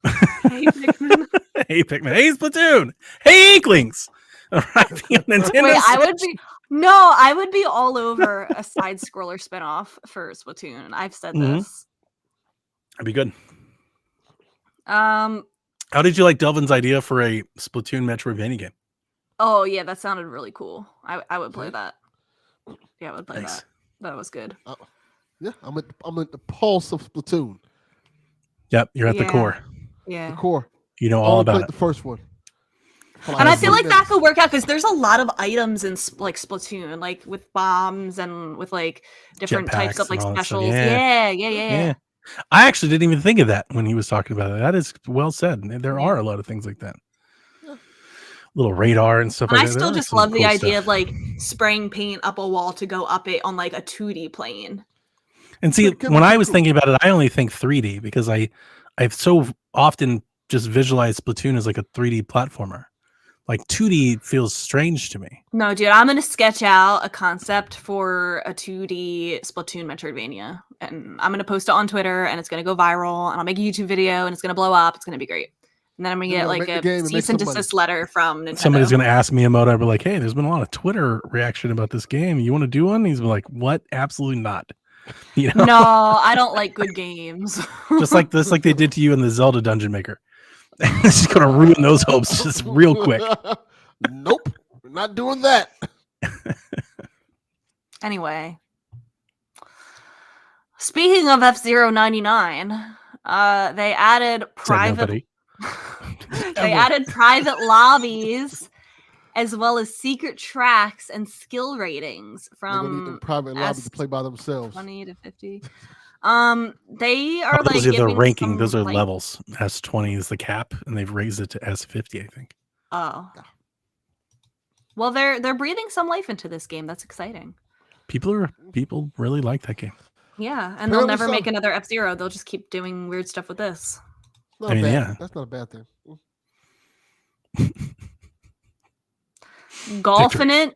Hey, Pikmin. Hey Pikmin. Hey Splatoon. Hey Inklings. All right, Nintendo Wait, Switch. I would be all over a side scroller spinoff for Splatoon. I've said this. That'd be good. Um How did you like Delvin's idea for a Splatoon Metroidvania game? oh yeah, that sounded really cool. I would play Yeah. that. Yeah, I would play Nice. that. That was good. Yeah, I'm at the pulse of Splatoon. Yep, you're at the Yeah. core. Yeah. The core. You know I all only about played it. the first one. And I feel like that could work out because there's a lot of items in like Splatoon, like with bombs and with like different types Jetpacks of like and all that stuff. specials. Yeah. Yeah. I actually didn't even think of that when he was talking about it. That is well said. There Yeah. are a lot of things like that. Yeah. Little radar and stuff And like I that. still There are just some love the cool idea stuff. of like spraying paint up a wall to go up it on like a 2D plane. And see, Could be when I pretty was cool. thinking about it, I only think 3D because I've so often just visualized Splatoon as like a 3D platformer. Like 2D feels strange to me. No, dude, I'm gonna sketch out a concept for a 2D Splatoon Metroidvania, and I'm gonna post it on Twitter, and it's gonna go viral, and I'll make a YouTube video, and it's gonna blow up. It's gonna be great. And then I'm gonna You're get gonna like make the a game and make cease and some money. desist letter from Nintendo. Somebody's going to ask Miyamoto, I'll be like, hey, there's been a lot of Twitter reaction about this game. You want to do one? He's like, what? Absolutely not. You know, No, I don't like good games. just like this, like they did to you in the Zelda Dungeon Maker. It's just going to ruin those hopes just real quick. Nope. We're not doing that. Anyway, speaking of F-Zero 99, they added Said private nobody. they added private lobbies as well as secret tracks and skill ratings They're gonna need them from private lobbies to S- play by themselves. 20 to 50. They are like Those are the giving ranking. some, Those are like, levels. S20 is the cap, and they've raised it to S50, I think. Oh. Well, they're breathing some life into this game. That's exciting. People really like that game. Yeah, and they'll Apparently never so. make another F-Zero. They'll just keep doing weird stuff with this. Not I mean, bad. yeah. That's not a bad thing. Golfing it.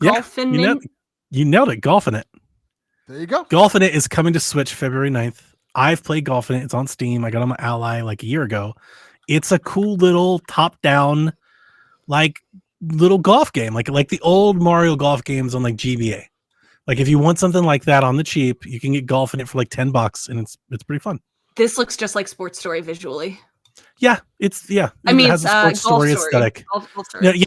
Yeah, you nailed it. Golfing it. There you go. Golfing it is coming to Switch February 9th. I've played Golfing it. It's on Steam. I got on my Ally like a year ago. It's a cool little top-down, like little golf game, like the old Mario golf games on like GBA. Like if you want something like that on the cheap, you can get Golfing it for like $10, and it's pretty fun. This looks just like Sports Story visually. Yeah, it has a sports story aesthetic. Golf story.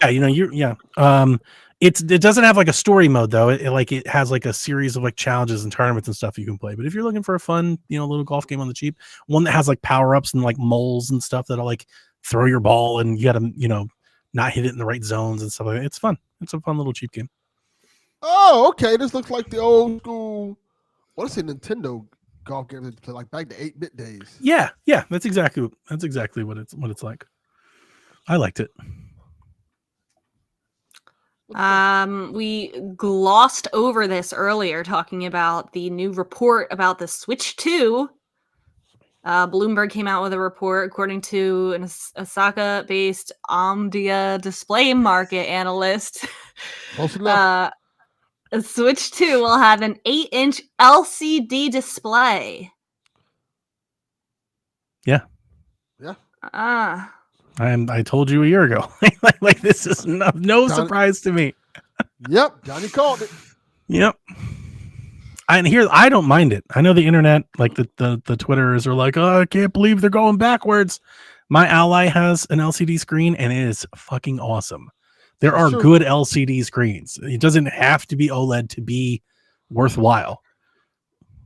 It doesn't have like a story mode though. It has like a series of like challenges and tournaments and stuff you can play. But if you're looking for a fun, little golf game on the cheap, one that has like power ups and like moles and stuff that'll like throw your ball and you got to not hit it in the right zones and stuff like that. It's fun. It's a fun little cheap game. Oh, okay. This looks like the old school. What is it? Nintendo golf game that play like back to 8-bit days. Yeah. That's exactly what it's like. I liked it. We glossed over this earlier, talking about the new report about the Switch 2. Bloomberg came out with a report, according to an Osaka-based Omdia display market analyst. Close enough. A Switch 2 will have an 8-inch LCD display. Yeah. I told you a year ago. like this is no surprise to me. Yep, Johnny called it. Yep. And here I don't mind it. I know the internet, like the Twitterers are like, oh, I can't believe they're going backwards. My Ally has an LCD screen and it is fucking awesome. There are good LCD screens. It doesn't have to be OLED to be worthwhile.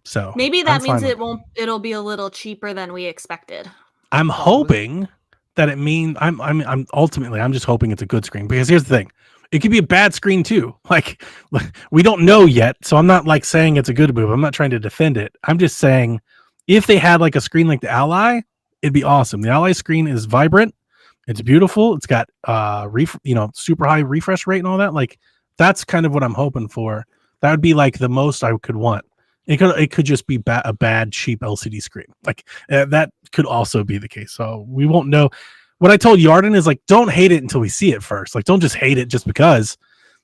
So maybe that means it'll be a little cheaper than we expected. I'm hoping that it means I'm ultimately I'm just hoping it's a good screen, because here's the thing. It could be a bad screen too. Like we don't know yet. So I'm not like saying it's a good move. I'm not trying to defend it. I'm just saying if they had like a screen like the Ally, it'd be awesome. The Ally screen is vibrant. It's beautiful. It's got super high refresh rate and all that. Like that's kind of what I'm hoping for. That would be like the most I could want. It could just be a bad cheap LCD screen. Like that could also be the case. So we won't know. What I told Yarden is like, don't hate it until we see it first. Like, don't just hate it just because.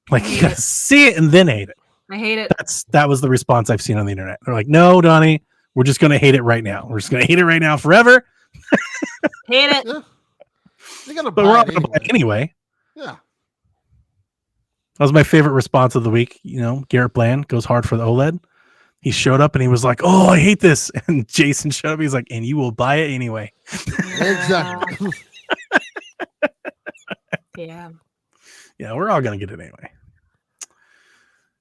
Like, you gotta see it and then hate it. I hate it. That was the response I've seen on the internet. They're like, no, Donnie, we're just gonna hate it right now. We're just gonna hate it right now forever. Hate it. Yeah. You're gonna But we're all gonna buy it anyway. Yeah. That was my favorite response of the week. Garrett Bland goes hard for the OLED. He showed up and he was like, "Oh, I hate this." And Jason showed up. He's like, "And you will buy it anyway." Exactly. Yeah. Yeah, we're all gonna get it anyway.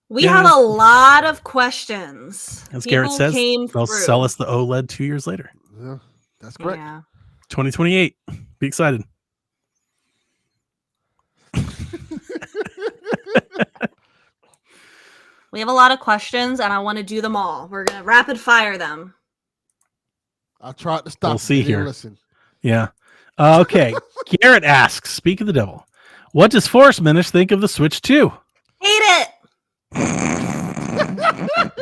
We have a lot of questions. As Garrett says, they'll through. sell us the OLED 2 years later. Yeah, that's correct. Yeah. 2028. Be excited. We have a lot of questions, and I want to do them all. We're gonna rapid fire them. I tried to stop. We'll see here. Listen. Yeah. Okay. Garrett asks, speak of the devil, what does Forrest Minish think of the Switch 2? Hate it.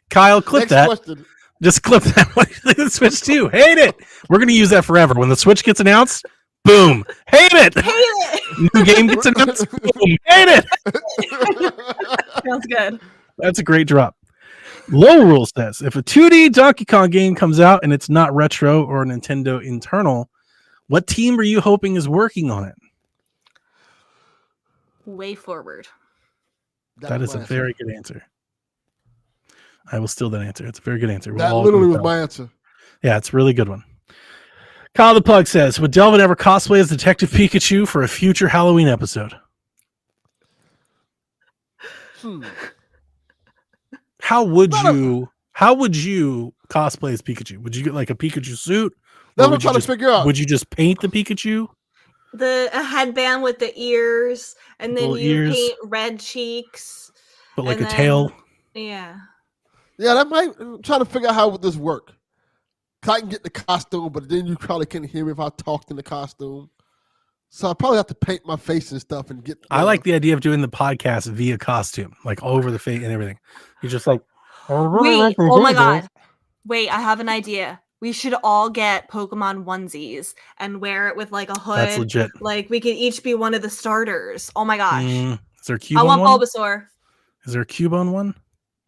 Kyle, clip Next that. question. Just clip that. What do you think of the Switch 2? Hate it. We're going to use that forever. When the Switch gets announced, boom. Hate it. Hate it. New game gets announced, boom. Hate it. Sounds good. That's a great drop. Low Rule says, if a 2D Donkey Kong game comes out and it's not retro or Nintendo internal, what team are you hoping is working on it? Way forward. That is a very good answer. I will steal that answer. It's a very good answer. That literally was my answer. Yeah, it's a really good one. Kyle the Plug says, would Delvin ever cosplay as Detective Pikachu for a future Halloween episode? How would you cosplay as Pikachu? Would you get like a Pikachu suit? That's what I'm trying to figure out. Would you just paint the Pikachu? A headband with the ears, and then Little you ears. paint red cheeks. But like and a tail? Yeah. Yeah, that might. I'm trying to figure out how would this work. 'Cause I can get the costume, but then you probably can't hear me if I talked in the costume. So I probably have to paint my face and stuff and get. I like the idea of doing the podcast via costume, like all over the face and everything. You're just like, Wait, oh my god. Wait, I have an idea. We should all get Pokemon onesies and wear it with like a hood. that's legit. Like we could each be one of the starters. Oh my gosh. Is there a I Cubone want one? Bulbasaur. Is there a Cubone one?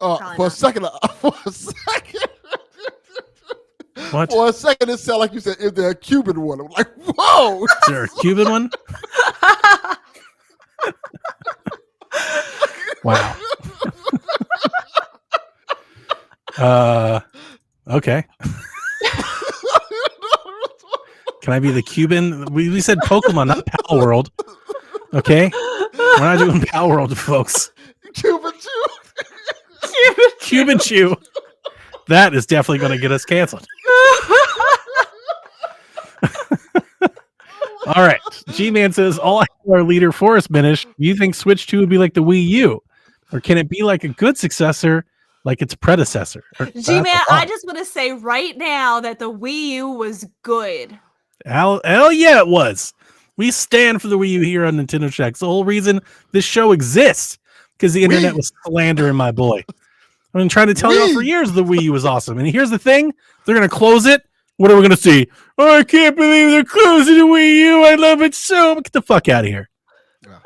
Probably For a not. second, What? For a second, it sounded like you said if they're a Cuban one. I'm like, whoa. Is there a Cuban one? Wow. Okay. Can I be the Cuban? We said Pokemon, not Pal World. Okay, we're not doing Pal World, folks. Cuban too. Cuban Chew. That is definitely going to get us canceled. All right. G-Man says, all our leader Forrest Minish, do you think Switch 2 would be like the Wii U? Or can it be like a good successor like its predecessor? G-Man, I just want to say right now that the Wii U was good. Hell yeah, it was. We stand for the Wii U here on Nintendo Shack. It's the whole reason this show exists, because the internet was slandering my boy. I've been trying to tell y'all for years the Wii U was awesome. And here's the thing, they're going to close it. What are we going to see? Oh, I can't believe they're closing the Wii U. I love it so much. Get the fuck out of here. Yeah,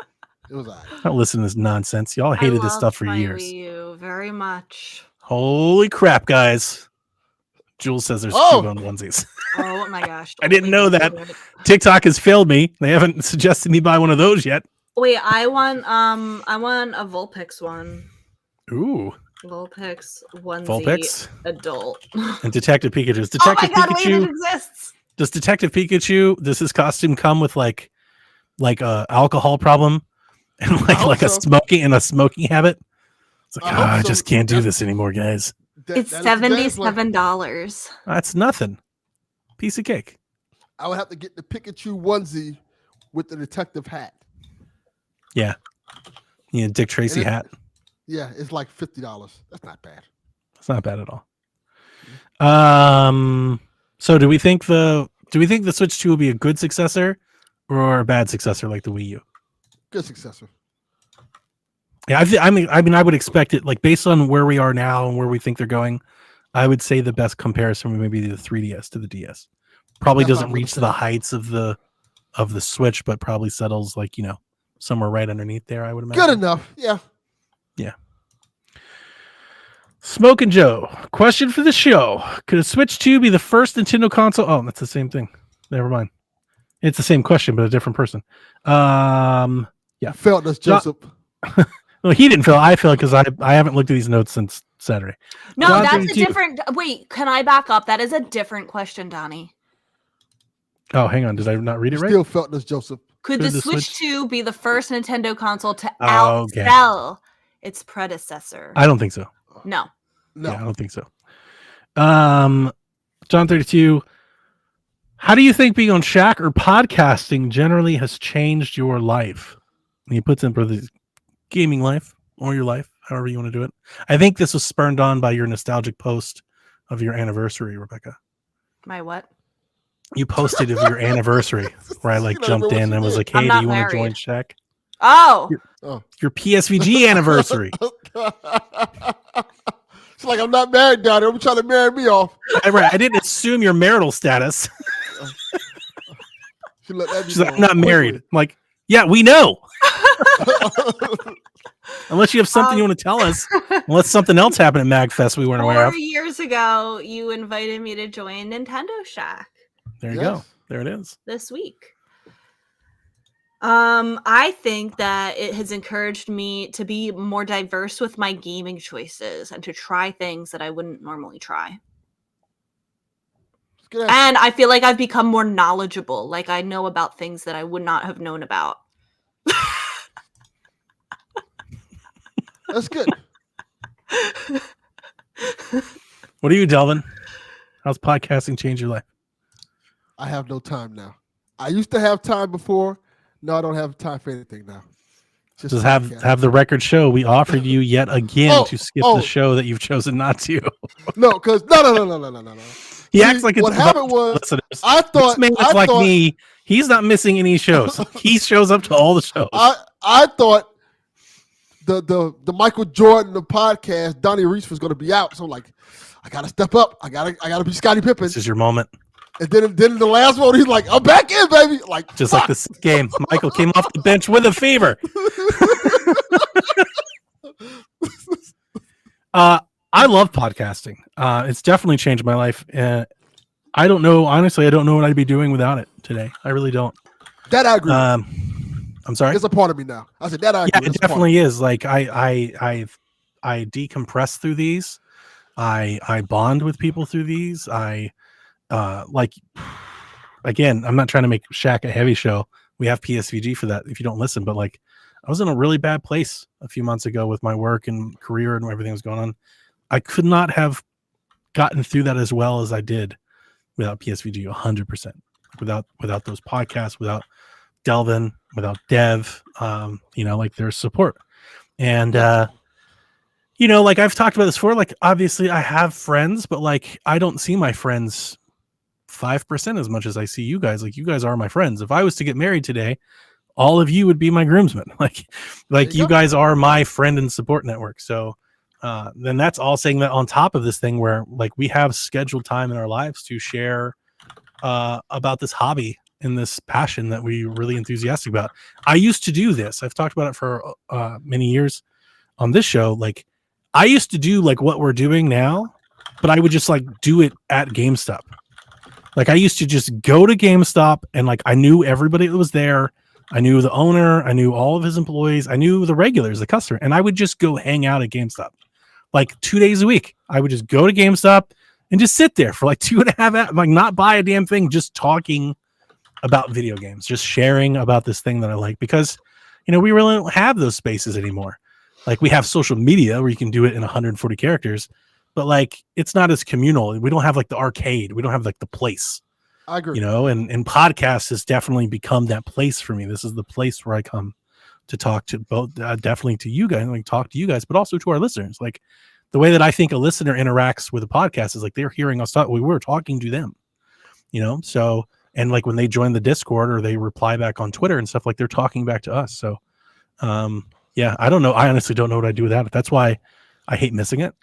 it was all right. Don't listen to this nonsense. Y'all hated this stuff for years. Wii U very much. Holy crap, guys. Jules says there's Cubone onesies. Oh my gosh. I didn't know that. It. TikTok has failed me. They haven't suggested me buy one of those yet. Wait, I want a Vulpix one. Ooh. Vulpix onesie Vulpix adult. and Detective Pikachu. Does Oh Detective my god, Pikachu wait, it exists. Does Detective Pikachu, does his costume come with like a alcohol problem and like a smoking habit? It's like, I just can't do this anymore, guys. It's $77. That's nothing. Piece of cake. I would have to get the Pikachu onesie with the detective hat. Yeah. Yeah, Dick Tracy hat. Yeah, it's like $50. That's not bad. It's not bad at all. So do we think the Switch 2 will be a good successor or a bad successor like the Wii U? Good successor. Yeah, I mean, I would expect it, like based on where we are now and where we think they're going. I would say the best comparison would maybe the 3DS to the DS. Probably doesn't reach to the heights of the Switch, but probably settles like somewhere right underneath there. I would imagine. Good enough. Yeah. Yeah. Smoke and Joe, question for the show: could a Switch 2 be the first Nintendo console? Oh, that's the same thing. Never mind. It's the same question, but a different person. Yeah. Felt this, Joseph. Well, he didn't feel. I feel because I haven't looked at these notes since Saturday. No, John that's 32. a different. Wait, can I back up? That is a different question, Donnie. Oh, hang on. Did I not read it right? Still felt this, Joseph. Could Could the the Switch 2 be the first Nintendo console to Oh, okay. outsell its predecessor? I don't think so. No. No. Yeah, I don't think so. John 32. How do you think being on Shack or podcasting generally has changed your life? And he puts in for the gaming life or your life, however you want to do it. I think this was spurned on by your nostalgic post of your anniversary, Rebecca. My what? You posted of your anniversary where I like jumped in and was like, I'm hey, do not you want to married. join Shack? Oh. Your PSVG anniversary. It's like, I'm not married, Daddy. I'm trying to marry me off. I didn't assume your marital status. She let that be She's like, known I'm not married. quickly. I'm like, yeah, we know. Unless you have something you want to tell us. Unless something else happened at MagFest we weren't aware of. 4 years ago, you invited me to join Nintendo Shack There you Yes. go. There it is. this week. I think that it has encouraged me to be more diverse with my gaming choices and to try things that I wouldn't normally try. It's good answer. And I feel like I've become more knowledgeable. Like I know about things that I would not have known about. That's good. What are you, Delvin? How's podcasting changed your life? I have no time now. I used to have time before. No, I don't have time for anything now. Just have the record show. We offered you yet again to skip oh. the show that you've chosen not to. No, because no. He See, acts like it's what happened was listeners. I thought This man is like me. He's not missing any shows. He shows up to all the shows. I thought the Michael Jordan the podcast Donnie Reese was going to be out, so I'm like, I gotta step up. I gotta be Scottie Pippen. This is your moment. And then the last one, he's like, I'm back in, baby. Like Just like this game, Michael came off the bench with a fever. I love podcasting. It's definitely changed my life. I don't know, honestly, I don't know what I'd be doing without it today. I really don't. That I agree. I'm sorry. It's a part of me now. I said that I agree. Yeah, it definitely is. Like I decompress through these. I bond with people through these. Like, again, I'm not trying to make Shaq a heavy show. We have PSVG for that if you don't listen, but like I was in a really bad place a few months ago with my work and career and everything was going on. I could not have gotten through that as well as I did without PSVG 100%. Without those podcasts, without Delvin, without Dev, like their support. And like I've talked about this before, like obviously I have friends, but like I don't see my friends 5% as much as I see you guys. Like you guys are my friends. If I was to get married today, all of you would be my groomsmen. Like you guys are my friend and support network. So then that's all saying that on top of this thing where like we have scheduled time in our lives to share about this hobby and this passion that we're really enthusiastic about. I used to do this. I've talked about it for many years on this show. Like I used to do like what we're doing now, but I would just like do it at GameStop. Like I used to just go to GameStop and like I knew everybody that was there. I knew the owner. I knew all of his employees. I knew the regulars, the customer, and I would just go hang out at GameStop like 2 days a week. I would just go to GameStop and just sit there for like 2.5 hours, like not buy a damn thing, just talking about video games, just sharing about this thing that I like, because, we really don't have those spaces anymore. Like we have social media where you can do it in 140 characters, but like, it's not as communal. We don't have like the arcade. We don't have like the place, I agree. And podcasts has definitely become that place for me. This is the place where I come to talk to both, definitely to you guys, like talk to you guys, but also to our listeners. Like the way that I think a listener interacts with a podcast is like they're hearing us talk. We were talking to them, so, and like when they join the Discord or they reply back on Twitter and stuff, like they're talking back to us. So, yeah, I don't know. I honestly don't know what I'd do without it. That's why I hate missing it.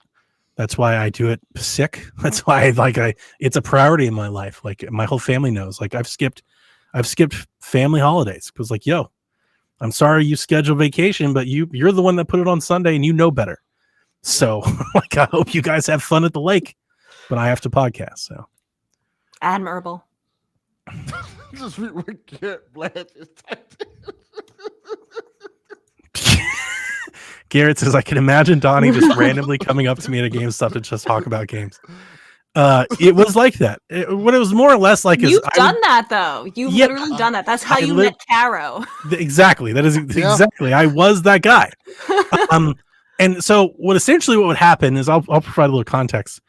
That's why I do it sick. That's why it's a priority in my life. Like my whole family knows, like I've skipped family holidays because like, yo, I'm sorry you scheduled vacation, but you're the one that put it on Sunday and you know better. So like, I hope you guys have fun at the lake, but I have to podcast. So admirable. Just read what Garrett Blanche is typing. Garrett says, I can imagine Donnie just randomly coming up to me at a GameStop to just talk about games. It was like that. What it was more or less like You've done that though. You've literally done that. That's how you met Caro. Exactly. That is exactly. I was that guy. And so what would happen is I'll provide a little context.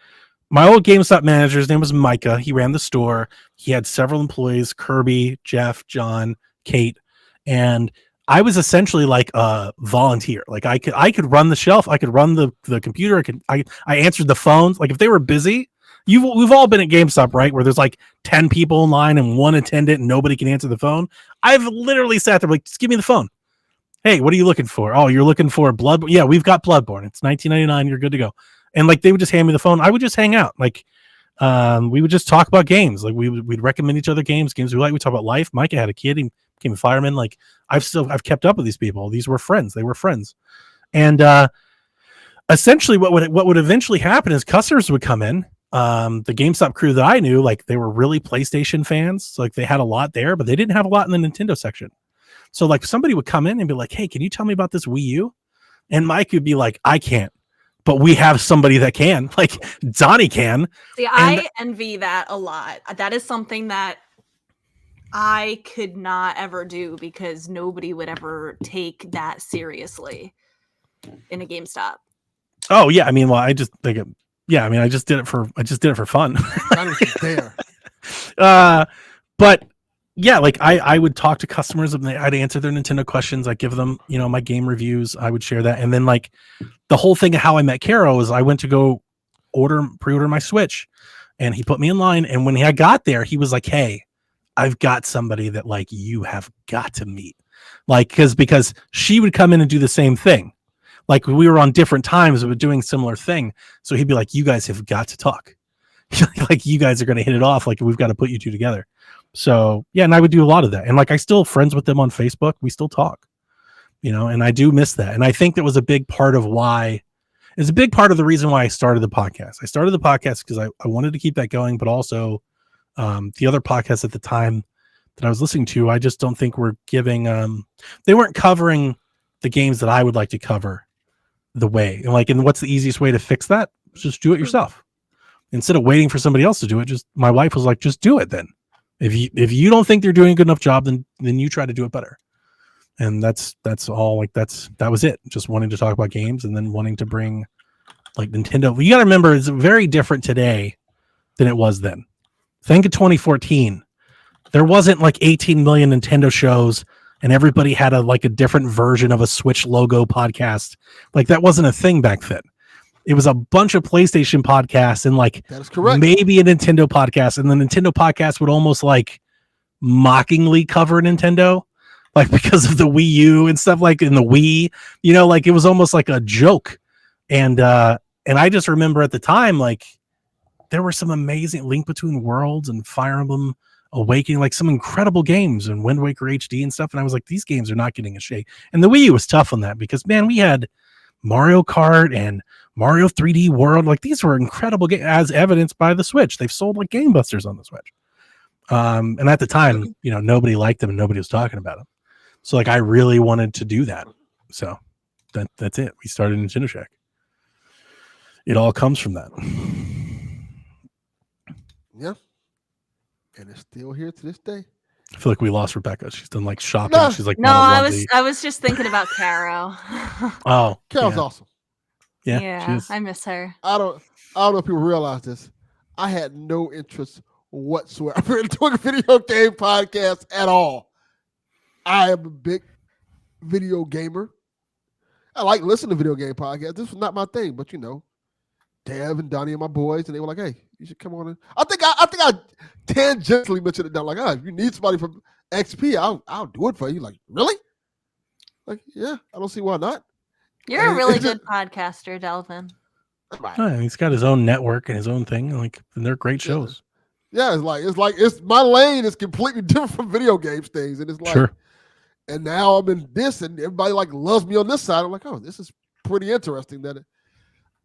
My old GameStop manager, his name was Micah. He ran the store. He had several employees, Kirby, Jeff, John, Kate, and I was essentially like a volunteer. Like I could run the shelf. I could run the computer. I answered the phones. Like if they were busy, we've all been at GameStop, right? Where there's like 10 people in line and one attendant and nobody can answer the phone. I've literally sat there like, just give me the phone. Hey, what are you looking for? Oh, you're looking for Bloodborne. Yeah, we've got Bloodborne. It's $19.99. You're good to go. And like they would just hand me the phone. I would just hang out. Like we would just talk about games. Like we'd recommend each other games we like. We talk about life. Micah had a kid. He became a fireman. Like I've kept up with these people. These were friends. They were friends. And essentially what would eventually happen is customers would come in. The GameStop crew that I knew, like they were really PlayStation fans. So, like they had a lot there, but they didn't have a lot in the Nintendo section. So like somebody would come in and be like, hey, can you tell me about this Wii U? And Mike would be like, I can't, but we have somebody that can. Like Donnie can. See, I envy that a lot. That is something that I could not ever do because nobody would ever take that seriously in a GameStop. Oh yeah, I mean, well, I just think I just did it for fun. I was there. But yeah, like I would talk to customers and I'd answer their Nintendo questions. I'd give them, my game reviews. I would share that. And then like the whole thing of how I met Caro was I went to go pre-order my Switch and he put me in line. And when I got there, he was like, hey, I've got somebody that like you have got to meet. Like, because she would come in and do the same thing. Like we were on different times, but doing similar thing. So he'd be like, you guys have got to talk. Like you guys are going to hit it off. Like we've got to put you two together. So yeah, and I would do a lot of that. And like I still friends with them on Facebook. We still talk, and I do miss that. And I think that was a big part of why it's a big part of the reason why I started the podcast. I started the podcast because I wanted to keep that going, but also the other podcasts at the time that I was listening to, I just don't think were giving they weren't covering the games that I would like to cover the way. And what's the easiest way to fix that? Just do it yourself. Instead of waiting for somebody else to do it, my wife was like, just do it then. If you don't think they're doing a good enough job, then you try to do it better. And that's all. Like that was it. Just wanting to talk about games and then wanting to bring like Nintendo. You got to remember, it's very different today than it was then. Think of 2014. There wasn't like 18 million Nintendo shows and everybody had a different version of a Switch logo podcast. Like that wasn't a thing back then. It was a bunch of PlayStation podcasts and that is correct. Maybe a Nintendo podcast, and the Nintendo podcast would almost like mockingly cover Nintendo, like because of the Wii U and stuff, like in the Wii, like it was almost like a joke. And I just remember at the time, like there were some amazing Link Between Worlds and Fire Emblem Awakening, like some incredible games and Wind Waker HD and stuff. And I was like, these games are not getting a shake. And the Wii U was tough on that because man, we had Mario Kart and Mario 3D World. Like these were incredible games, as evidenced by the Switch. They've sold like gangbusters on the Switch. And at the time, nobody liked them and nobody was talking about them. So like I really wanted to do that. So that's it. We started Nintendo Shack. It all comes from that. Yeah. And it's still here to this day. I feel like we lost Rebecca. She's done like shopping. No. She's like, No, I was just thinking about Caro. Oh, Carol's awesome. Yeah, I miss her. I don't know if people realize this. I had no interest whatsoever in doing a video game podcast at all. I am a big video gamer. I like listening to video game podcasts. This was not my thing, but Dev and Donnie and my boys, and they were like, "Hey, you should come on in." I think I tangentially mentioned it down, like, "Oh, if you need somebody from XP, I'll do it for you." Like, really? Like, yeah, I don't see why not. You're a really good podcaster, Delvin. Oh, he's got his own network and his own thing. And they're great shows. Yeah, it's my lane is completely different from video games things, and it's like, sure. And now I'm in this, and everybody like loves me on this side. I'm like, oh, this is pretty interesting.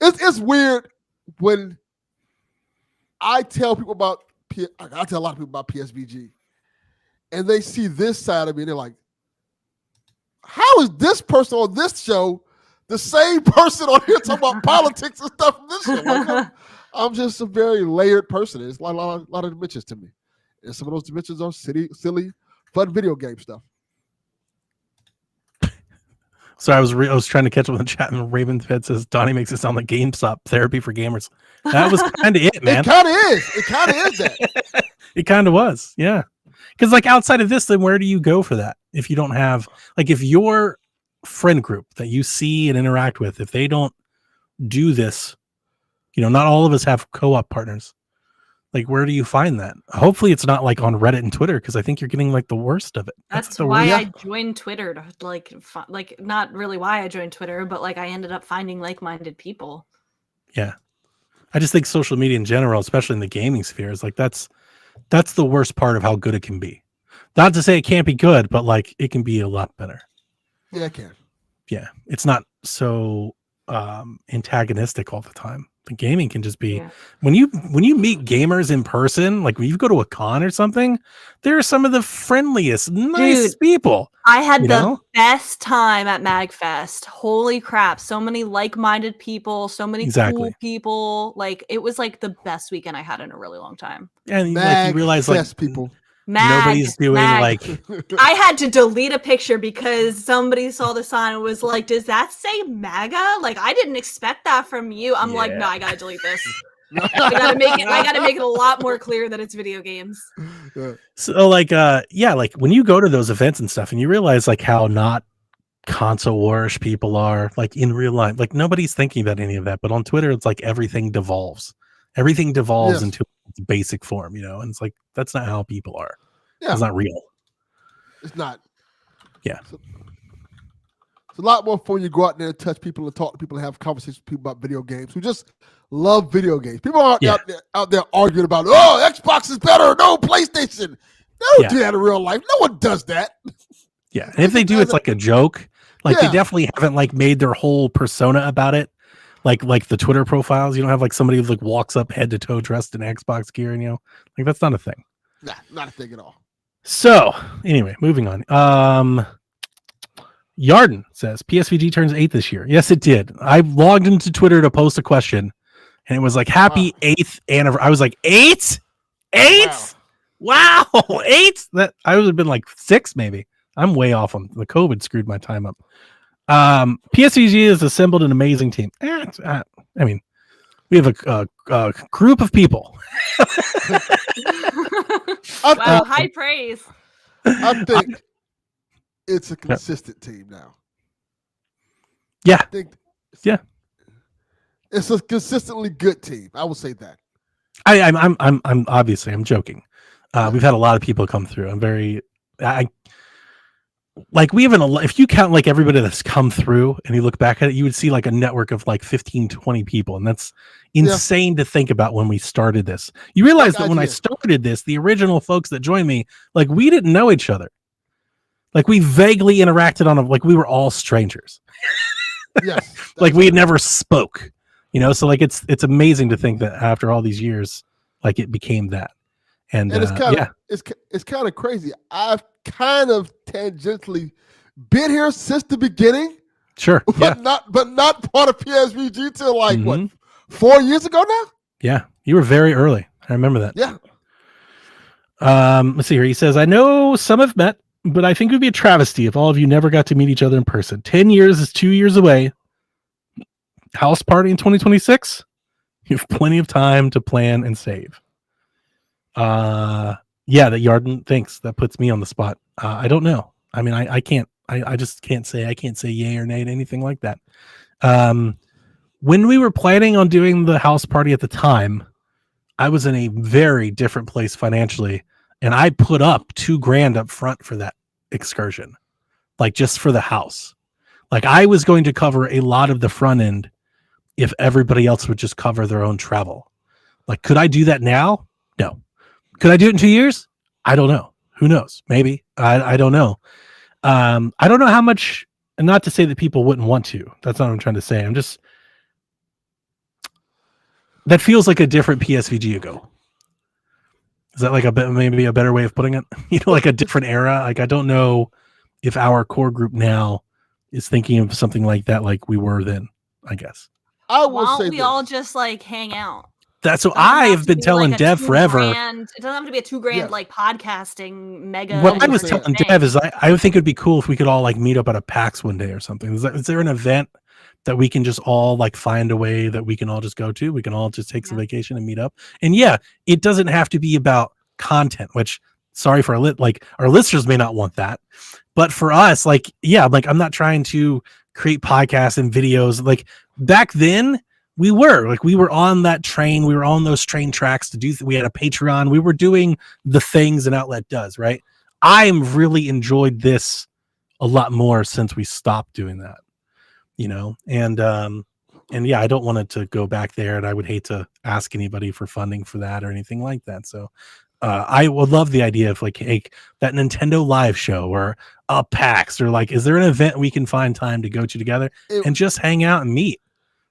It's weird when I tell people about I tell a lot of people about PSVG, and they see this side of me, and they're like, how is this person on this show the same person on here talking about politics and stuff from this show? Like, I'm just a very layered person. It's a lot of dimensions to me. And some of those dimensions are silly, fun video game stuff. So I was trying to catch up with the chat, and Raven Fed says Donnie makes it sound like GameStop therapy for gamers. That was kind of it, man. It kind of is. It kind of is that. It kind of was, yeah. Because like outside of this, then where do you go for that? If you don't have if your friend group that you see and interact with, if they don't do this, not all of us have co-op partners. Like, where do you find that? Hopefully it's not like on Reddit and Twitter, because I think you're getting like the worst of it. That's why I joined Twitter to not really why I joined Twitter, but like I ended up finding like-minded people. Yeah. I just think social media in general, especially in the gaming sphere, is like that's the worst part of how good it can be. Not to say it can't be good, but like it can be a lot better. Yeah, it can. Yeah. It's not so antagonistic all the time. The gaming can just be when you meet gamers in person, like when you go to a con or something, they're some of the friendliest, nicest people. I had the best time at MagFest. Holy crap. So many like-minded people, so many cool people. Like it was like the best weekend I had in a really long time. And like, you realize like people. Nobody's doing like I had to delete a picture because somebody saw the sign and was like, does that say MAGA? Like I didn't expect that from you. I'm like, no, I gotta delete this. I gotta make it a lot more clear that it's video games. Yeah. So like like when you go to those events and stuff and you realize like how not console warish people are like in real life, like nobody's thinking about any of that, but on Twitter it's like everything devolves Yes. into its basic form, and it's like that's not how people are. Yeah. It's not real. It's not. Yeah. It's a lot more fun when you go out there and touch people and talk to people and have conversations with people about video games who just love video games. People aren't out there arguing about, oh, Xbox is better, no, PlayStation. They don't do that in real life. No one does that. Yeah. And if they do, it's like a joke. Like they definitely haven't like made their whole persona about it. Like the Twitter profiles, you don't have like somebody who like walks up head to toe dressed in Xbox gear, and like that's not a thing. Nah, not a thing at all. So anyway, moving on. Yarden says PSVG turns 8 this year. Yes, it did. I logged into Twitter to post a question, and it was like happy 8th anniversary. I was like 8? 8? Wow, 8? That I would have been like 6 maybe. I'm way off on the COVID screwed my time up. PSVG has assembled an amazing team. I mean, we have a group of people. Wow, high praise. I think it's a consistent team now. Yeah. I think it's a consistently good team. I would say that. I'm obviously I'm joking. We've had a lot of people come through. We have if you count like everybody that's come through and you look back at it, you would see like a network of like 15, 20 people. And that's insane to think about when we started this. You realize that when I started this, the original folks that joined me, like we didn't know each other. Like we vaguely interacted on like we were all strangers. Yes. Like we had never spoke, so like it's amazing to think that after all these years, like it became that. And it's kind of it's kind of crazy. I've kind of tangentially been here since the beginning. Sure. But not part of PSVG till like what 4 years ago now? Yeah. You were very early. I remember that. Yeah. Let's see here. He says, I know some have met, but I think it would be a travesty if all of you never got to meet each other in person. 10 years is 2 years away. House party in 2026? You have plenty of time to plan and save. That Yarden thinks. That puts me on the spot. I don't know. I mean, I can't. I just can't say. I can't say yay or nay to anything like that. When we were planning on doing the house party at the time, I was in a very different place financially, and I put up $2,000 up front for that excursion, like just for the house. Like I was going to cover a lot of the front end if everybody else would just cover their own travel. Like, could I do that now? No. Could I do it in 2 years? I don't know. Who knows? Maybe. I don't know. I don't know how much, and not to say that people wouldn't want to. That's not what I'm trying to say. That feels like a different PSVG ago. Is that like maybe a better way of putting it? Like a different era? Like, I don't know if our core group now is thinking of something like that, like we were then, I guess. I will say we all just like hang out. That's what I have been telling Dev forever. It doesn't have to be a $2,000 like podcasting mega. What I was telling Dev is I think it'd be cool if we could all like meet up at a PAX one day or something. Is there an event that we can just all like find a way that we can all just go to? We can all just take some vacation and meet up. And it doesn't have to be about content, which sorry for our listeners may not want that. But for us, I'm not trying to create podcasts and videos. Like back then, we were on that train. We were on those train tracks to do. We had a Patreon. We were doing the things an outlet does, right? I've really enjoyed this a lot more since we stopped doing that, and I don't want it to go back there, and I would hate to ask anybody for funding for that or anything like that. So I would love the idea of like, hey, that Nintendo live show or a PAX or like, is there an event we can find time to go to together and just hang out and meet?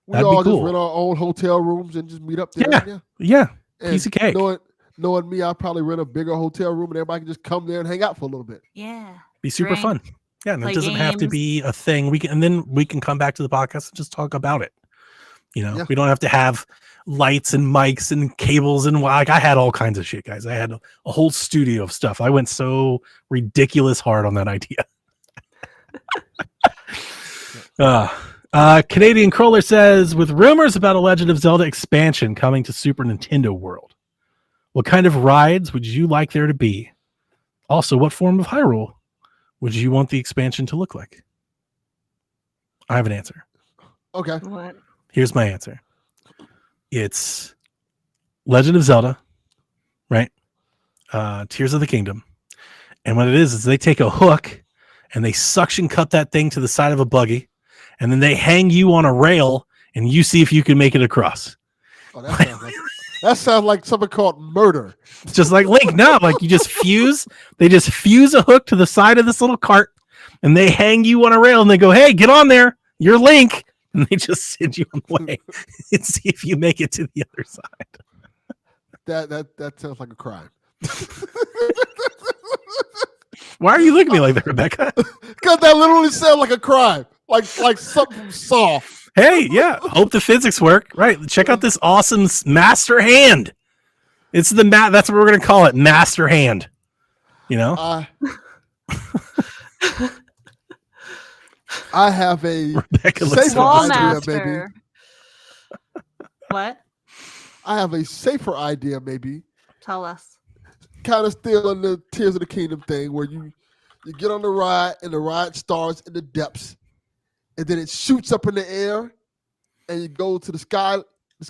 We all just rent our own hotel rooms and just meet up there. Yeah. And piece of cake. Knowing me, I'll probably rent a bigger hotel room and everybody can just come there and hang out for a little bit. Yeah. Be super fun. Yeah, and it doesn't have to be a thing. We can come back to the podcast and just talk about it. We don't have to have lights and mics and cables and like I had all kinds of shit, guys. I had a whole studio of stuff. I went so ridiculous hard on that idea. Canadian Crawler says, with rumors about a Legend of Zelda expansion coming to Super Nintendo World, what kind of rides would you like there to be? Also, what form of Hyrule would you want the expansion to look like? I have an answer. Okay. What? Here's my answer. It's Legend of Zelda, right? Tears of the Kingdom. And what it is they take a hook and they suction cut that thing to the side of a buggy, and then they hang you on a rail and you see if you can make it across. Oh, that sounds like something called murder. It's just like Link. No, like you just fuse. They just fuse a hook to the side of this little cart and they hang you on a rail and they go, hey, get on there. You're Link. And they just send you on the way and see if you make it to the other side. That sounds like a crime. Why are you looking at me like that, Rebecca? Because that literally sounds like a crime. Like something from Saw. Hey, yeah. Hope the physics work. Right. Check out this awesome master hand. It's the that's what we're gonna call it, master hand. You know? I have a Rebecca looks safer so Ball idea, master. What? I have a safer idea, maybe. Tell us. Kind of still in the Tears of the Kingdom thing, where you get on the ride and the ride starts in the depths, and then it shoots up in the air, and you go to the sky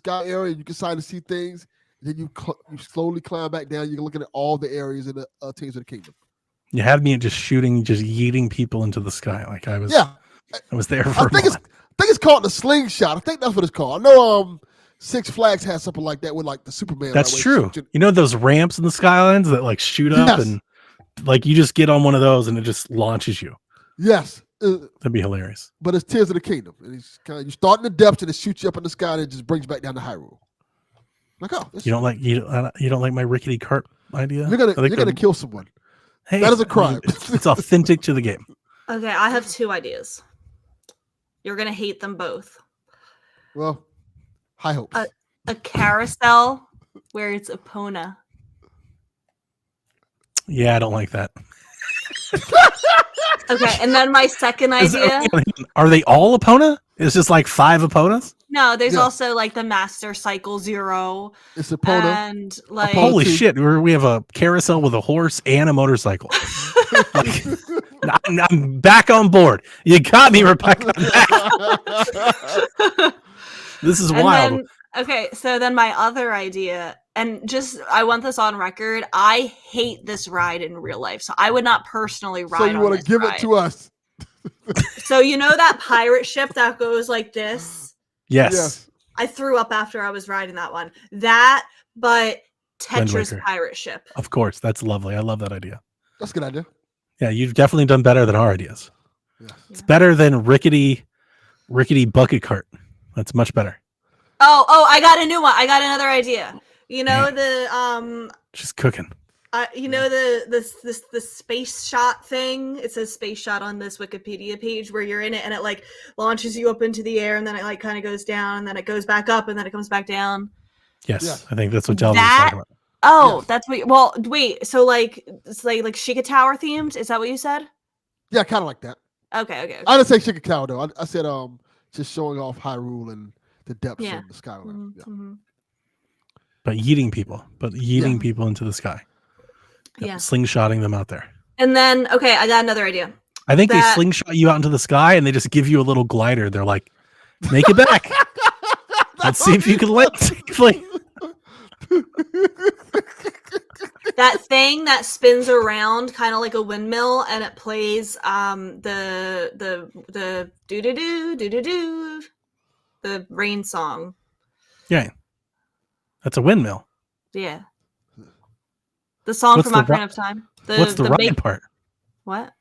area. And you can start to see things. And then you slowly climb back down. You're looking at all the areas in the Tears of the Kingdom. You had me just yeeting people into the sky. Like I was there for I think it's called the slingshot. I think that's what it's called. I know Six Flags has something like that with like the Superman. That's true. You know those ramps in the skylines that like shoot up and like you just get on one of those and it just launches you. Yes. That'd be hilarious. But it's Tears of the Kingdom. And it's kind of, you start in the depths and it shoots you up in the sky and it just brings back down to Hyrule. Like, oh, you don't like my rickety cart idea? You're gonna kill someone. Hey, that is a crime. It's authentic to the game. Okay, I have two ideas. You're gonna hate them both. Well, high hopes. A carousel where it's Epona. Yeah, I don't like that. Okay, and then my second idea. Are they all Epona? It's just like 5 Eponas? No, there's also like the Master Cycle Zero. It's Epona. And like Holy shit, we have a carousel with a horse and a motorcycle. Like, I'm back on board. You got me, Rebecca. This is wild. Okay, so then my other idea, and just I want this on record, I hate this ride in real life, so I would not personally ride. So you want to give it to us? So you know that pirate ship that goes like this? Yes. I threw up after I was riding that one. That, but Tetris pirate ship. Of course, that's lovely. I love that idea. That's a good idea. Yeah, you've definitely done better than our ideas. Yeah. It's better than rickety bucket cart. That's much better. Oh, I got a new one. I got another idea. You know the She's cooking. you know the space shot thing. It says space shot on this Wikipedia page where you're in it and it like launches you up into the air and then it like kind of goes down and then it goes back up and then it comes back down. Yes. I think that's what Jelly was talking about. Oh, Yes. that's what. Well, wait. So like it's like Sheikah Tower themed. Is that what you said? Yeah, kind of like that. Okay. I didn't say Sheikah Tower though. I said just showing off Hyrule and the depths of the skyline. Mm-hmm. But yeeting people people into the sky. Yeah. Slingshotting them out there. And then, okay, I got another idea. I think they slingshot you out into the sky and they just give you a little glider. They're like, make it back. Let's see if you can land safely. That thing that spins around kind of like a windmill and it plays the do do do do do do the rain song. Yeah. That's a windmill. Yeah. The song from Ocarina of Time. What's the ride part? What?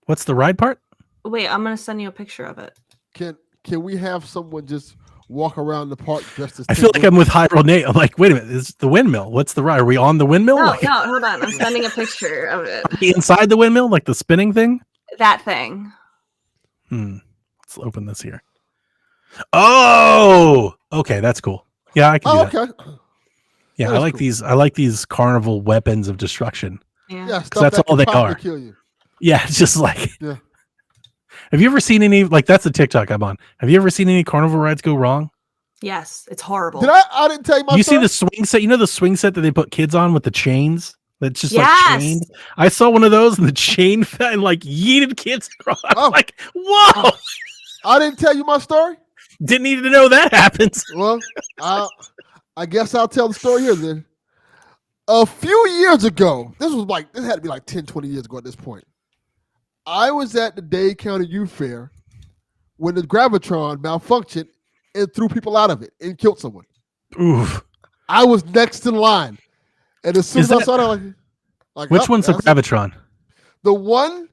What's the ride part? Wait, I'm gonna send you a picture of it. Can we have someone just walk around the park dressed as? I feel like I'm with Hyrule Nate. I'm like, wait a minute, is the windmill? What's the ride? Are we on the windmill? No, hold on. I'm sending a picture of it. Are we inside the windmill, like the spinning thing? That thing. Let's open this here. Oh, okay, that's cool. Yeah, I can do that. Okay. Yeah, I like these. I like these carnival weapons of destruction. Yeah. Yeah, that's all they are. Kill you. Yeah, it's just like Have you ever seen any like that's the TikTok I'm on? Have you ever seen any carnival rides go wrong? Yes, it's horrible. Did I didn't tell you my You story? see the swing set? You know the swing set that they put kids on with the chains? That's just like Yes. chained. I saw one of those and the chain fell and like yeeted kids across. Oh. Like, whoa! I didn't tell you my story? Didn't need to know that happens. Well, I guess I'll tell the story here then. A few years ago, this had to be like 10, 20 years ago at this point. I was at the Dade County Youth Fair when the Gravitron malfunctioned and threw people out of it and killed someone. Oof. I was next in line. And as soon Is as I that- saw that, like Which oh, one's the that's it. Gravitron? The one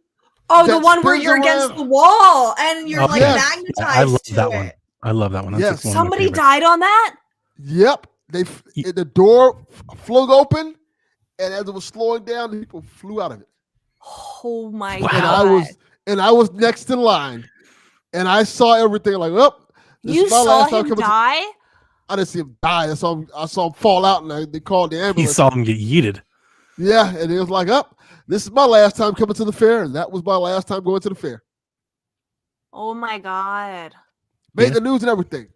Oh, the that one where spins you're against around. the wall and you're Oh, like yes. magnetized I love to that it. one. I love that one. That's Yes. like one of my Somebody favorites. died on that? Yep. The door flung open, and as it was slowing down, the people flew out of it. Oh my Wow. god. And I was next in line, and I saw everything. Like, oh, this You is my saw last time him coming to-" die? I didn't see him die. I saw him fall out, and they called the He ambulance. saw him get yeeted. Yeah, and it was like, up. This is my last time coming to the fair, and that was my last time going to the fair. Oh my god. Made Yeah. the news and everything.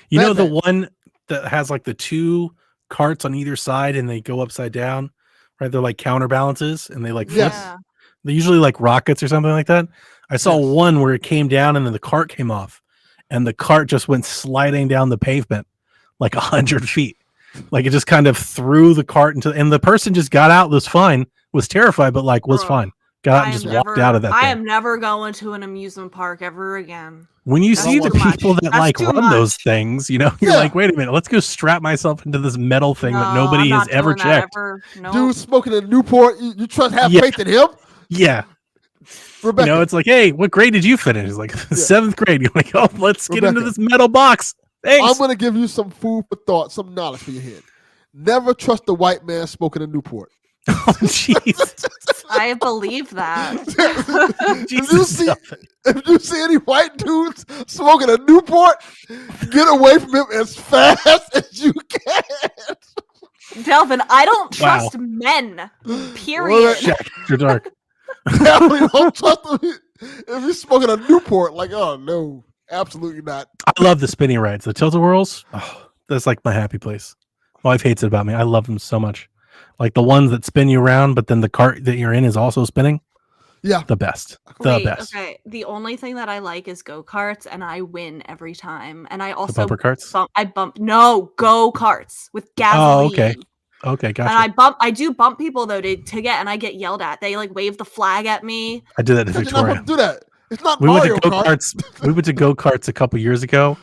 You know the Batman. one that has like the two carts on either side and they go upside down, right? They're like counterbalances and they like Yes. flip. They're usually like rockets or something like that. I saw Yes. one where it came down and then the cart came off, and the cart just went sliding down the pavement like 100 feet. Like it just kind of threw the cart into, and the person just got out, was fine, was terrified, but like was Bro, fine. Got out I and just am walked never- out of that I thing. am never going to an amusement park ever again. When you That's see the too much. people that That's like too run those much. things, you know, you're Yeah. like, wait a minute, let's go strap myself into this metal thing that No, nobody I'm has not ever doing that checked. ever. Nope. Dude smoking a Newport. You trust have Yeah. faith in him? Yeah. Rebecca. You know, it's like, hey, what grade did you finish? It's like 7th grade. You're like, oh, let's get into Rebecca. this metal box. I'm Thanks. going to give you some food for thought, some knowledge for your head. Never trust a white man smoking a Newport. Oh, jeez. I believe that. if, you Jesus, see, Delvin. if you see any white dudes smoking a Newport, get away from him as fast as you can. Delvin, I don't Wow. trust men. Well, Period. Jack after dark. Definitely don't trust him if he's smoking a Newport. Like, oh no, absolutely not. I love the spinning rides, the tilt-a-whirls. Oh, that's like my happy place. My wife hates it about me. I love them so much. Like the ones that spin you around, but then the cart that you're in is also spinning. Yeah. The best. The Wait, best. okay. The only thing that I like is go-karts, and I win every time. And I The also bumper carts. bump go-karts with gasoline. Oh, okay. Okay, And gotcha. I do bump people though to get, and I get yelled at. They like wave the flag at me. I did that in You're not Victoria. supposed to do that. It's not We went Mario to go Kart. karts. We went to go karts a couple years ago,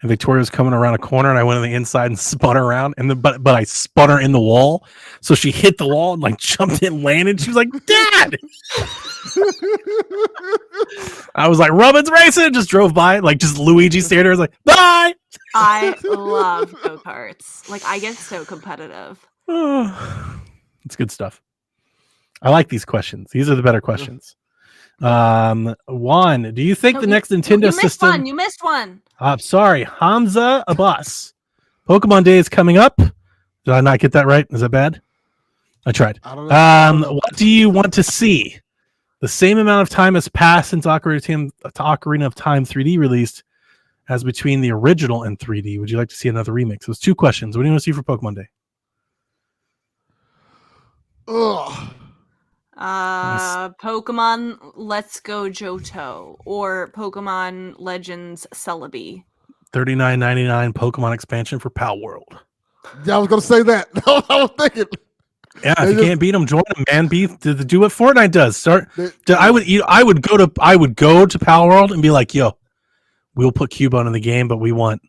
and Victoria was coming around a corner, and I went on the inside and spun her around, and but I spun her in the wall, so she hit the wall and like jumped in, landed. She was like, "Dad!" I was like, "Robin's racing!" Just drove by, like just Luigi stared at her. I was like, "Bye." I love go-karts. Like I get so competitive. It's good stuff. I like these questions. These are the better questions. Juan, do you think No, the you- next you Nintendo missed system? one. You missed one. Sorry, Hamza Abbas. Pokemon Day is coming up. Did I not get that right? Is that bad? I tried. I don't know. I don't know. What do you want to see? The same amount of time has passed since Ocarina of Time 3D released as between the original and 3D. Would you like to see another remix? It was 2 questions. What do you want to see for Pokemon Day? Ugh. Pokemon Let's Go Johto or Pokemon Legends Celebi. $39.99 Pokemon expansion for Pal World. Yeah, I was gonna say that. I was thinking. Yeah, They if you just- can't beat them, join them, man. Do what Fortnite does. They- I would go to Pal World and be like, yo, we'll put Cubone in the game, but we want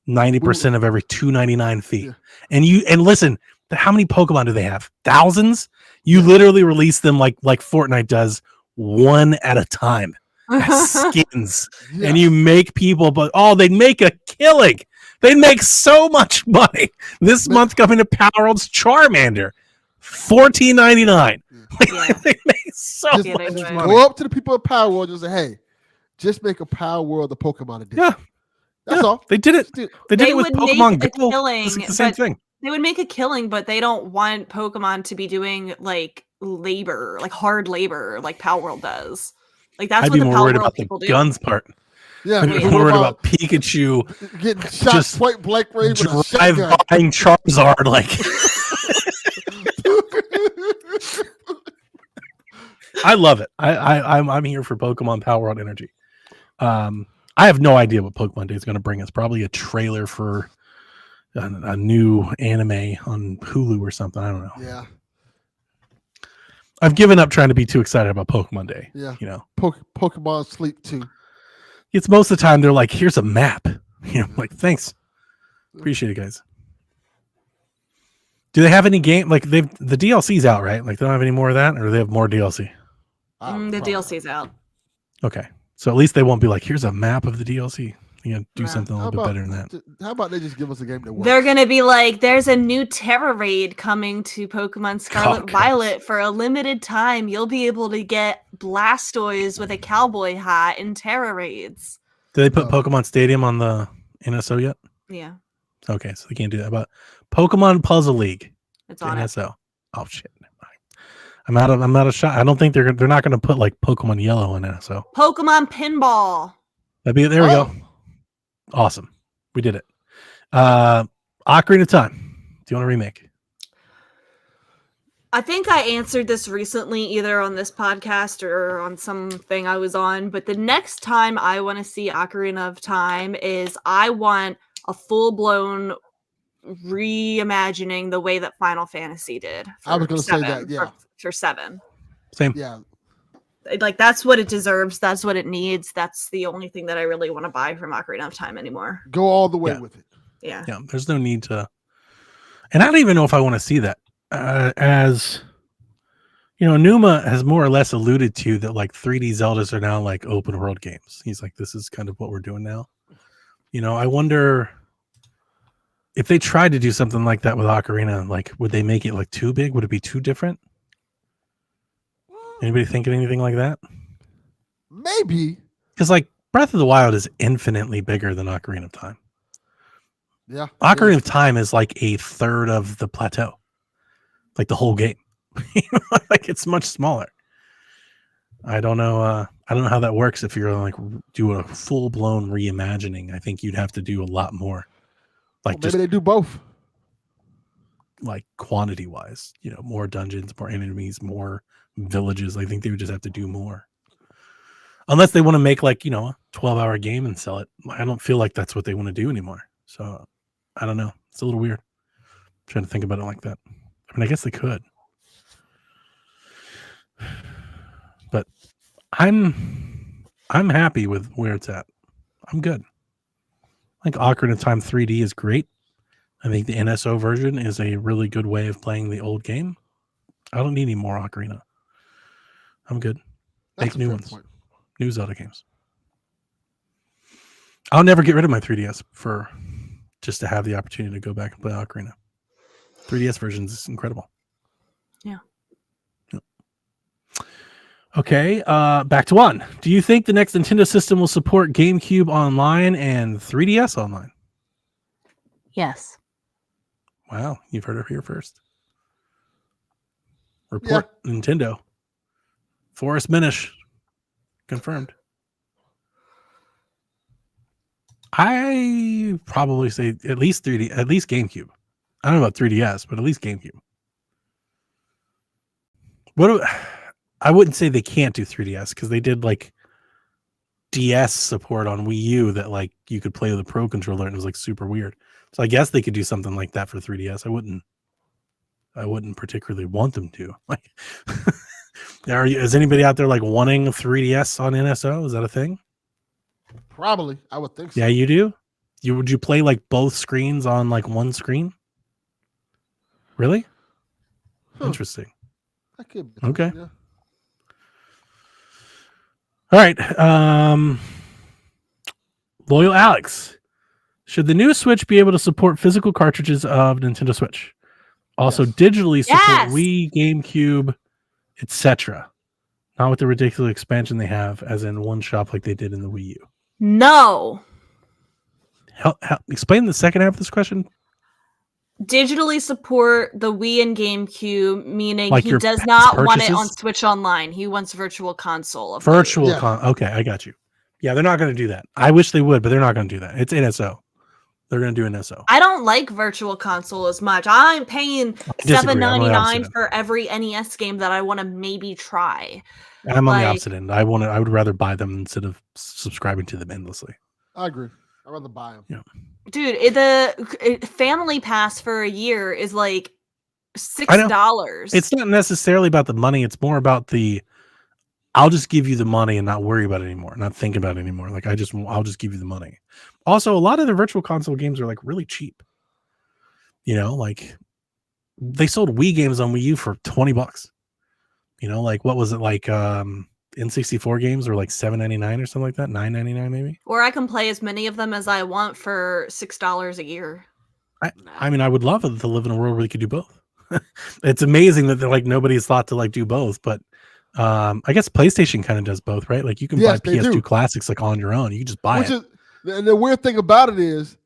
90% of every $2.99 fee. Yeah. And listen, how many Pokemon do they have? Thousands? You literally release them like Fortnite does, one at a time as skins. Yeah. And you make people, but they'd make a killing. They'd make so much money. This Man. month coming to Power World's Charmander, $14.99. Yeah. They make so Just Yeah, they much would. money. Go up to the people at Power World and say, "Hey, just make a Power World the Pokemon edition." Yeah. That's Yeah, all. They did it. Just do it. They did They it with would make Pokemon a Go. killing, It's the same but- thing. They would make a killing, but they don't want Pokemon to be doing like labor, like hard labor, like Power World does. Like that's I'd what be the more Power worried World about the people do. guns part. Yeah, I'd be yeah. more worried about Pikachu getting shot just point blank range with a drive shotgun. buying Charizard like. I love it. I'm here for Pokemon Power World Energy. I have no idea what Pokemon Day is going to bring us. Probably a trailer for a new anime on Hulu or something. I don't know. Yeah, I've given up trying to be too excited about Pokemon Day. yeah. You know, Pokemon Sleep 2. it's most of the time they're like, "Here's a map." You know, like thanks, appreciate it, guys. Do they have any game like the DLC's out, right? Like they don't have any more of that, or do they have more DLC? The DLC's out. Okay, so at least they won't be like, "Here's a map of the DLC." You gotta do No. something a little bit better than that. How about they just give us a game that works? They're gonna be like, there's a new Terra raid coming to Pokemon Scarlet goodness. Violet for a limited time. You'll be able to get Blastoise with a cowboy hat in Terra raids. Did they put Oh. Pokemon Stadium on the NSO yet? Yeah, Okay, so they can't do that. But Pokemon Puzzle League it's to on it. NSO. Oh shit! I'm out of shot. I don't think they're not going to put like Pokemon Yellow in NSO. Pokemon Pinball. There we go. Awesome, we did it. Ocarina of Time. Do you want to remake? I think I answered this recently, either on this podcast or on something I was on. But the next time I want to see Ocarina of Time is I want a full-blown reimagining the way that Final Fantasy did. I was gonna say 7, that, yeah. for 7. Same. Yeah, Like that's what it deserves. That's what it needs. That's the only thing that I really want to buy from Ocarina of Time anymore. go all the way Yeah. with it. Yeah. Yeah, there's no need to. And I don't even know if I want to see that. As you know, Numa has more or less alluded to that like 3D Zeldas are now like open world games. He's like, this is kind of what we're doing now. You know, I wonder if they tried to do something like that with Ocarina, like would they make it like too big? Would it be too different? Anybody thinking anything like that? Maybe. Because like Breath of the Wild is infinitely bigger than Ocarina of Time. Yeah. Ocarina of Time is like a third of the plateau, like the whole game. Like it's much smaller. I don't know. I don't know how that works. If you're like do a full blown reimagining, I think you'd have to do a lot more. Like Maybe they do both. like quantity wise, you know, more dungeons, more enemies, more villages. I think they would just have to do more. Unless they want to make like, you know, a 12-hour game and sell it. I don't feel like that's what they want to do anymore. So I don't know. It's a little weird. I'm trying to think about it like that. I mean, I guess they could. But I'm happy with where it's at. I'm good. I think Ocarina of Time 3D is great. I think the NSO version is a really good way of playing the old game. I don't need any more Ocarina. I'm good. That's Make a new fair ones. point. New Zelda games. I'll never get rid of my 3DS for just to have the opportunity to go back and play Ocarina. 3DS version is incredible. Yeah. Yep. Okay, back to one. Do you think the next Nintendo system will support GameCube Online and 3DS Online? Yes. Wow, you've heard it here first. Report Nintendo. Forrest Minish. Confirmed. I probably say at least 3D, at least GameCube. I don't know about 3DS, but at least GameCube. I wouldn't say they can't do 3DS because they did like DS support on Wii U that like you could play with a Pro controller and it was like super weird. So I guess they could do something like that for 3DS. I wouldn't particularly want them to. Like, is anybody out there like wanting 3DS on NSO? Is that a thing? Probably. I would think so. Yeah, you do. Would you play like both screens on like one screen? Really? Huh. Interesting. That could be. Okay. Yeah. All right. Loyal Alex. Should the new Switch be able to support physical cartridges of Nintendo Switch? Also Yes. digitally support Yes. Wii, GameCube, etc. Not with the ridiculous expansion they have, as in one shop like they did in the Wii U. No. Explain the second half of this question. digitally support the Wii and GameCube, meaning Like he your does past not want it on purchases? Switch Online. He wants Virtual Console. Virtual Yeah. Okay, I got you. Yeah, they're not going to do that. I wish they would, but they're not going to do that. It's NSO. They're going to do an SO. I don't like Virtual Console as much. I'm paying disagree. I'm on the opposite $7.99 end. for every NES game that I want to maybe try. I'm on the Like- opposite end. I would rather buy them instead of subscribing to them endlessly. I agree. I'd rather buy them. Dude, the Family Pass for a year is like I know. $6. It's not necessarily about the money. It's more about I'll just give you the money and not worry about it anymore, not think about it anymore. Like I'll just give you the money. Also, a lot of the Virtual Console games are like really cheap. You know, like they sold Wii games on Wii U for $20. You know, like what was it like? N64 games were like $7.99 or something like that, $9.99 maybe. Or I can play as many of them as I want for $6 a year. I mean, I would love to live in a world where you could do both. It's amazing that like nobody's thought to like do both, but I guess PlayStation kind of does both, right? Like you can Yes, buy they PS2 do. classics like on your own. You can just buy Which it. is, and the weird thing about it is,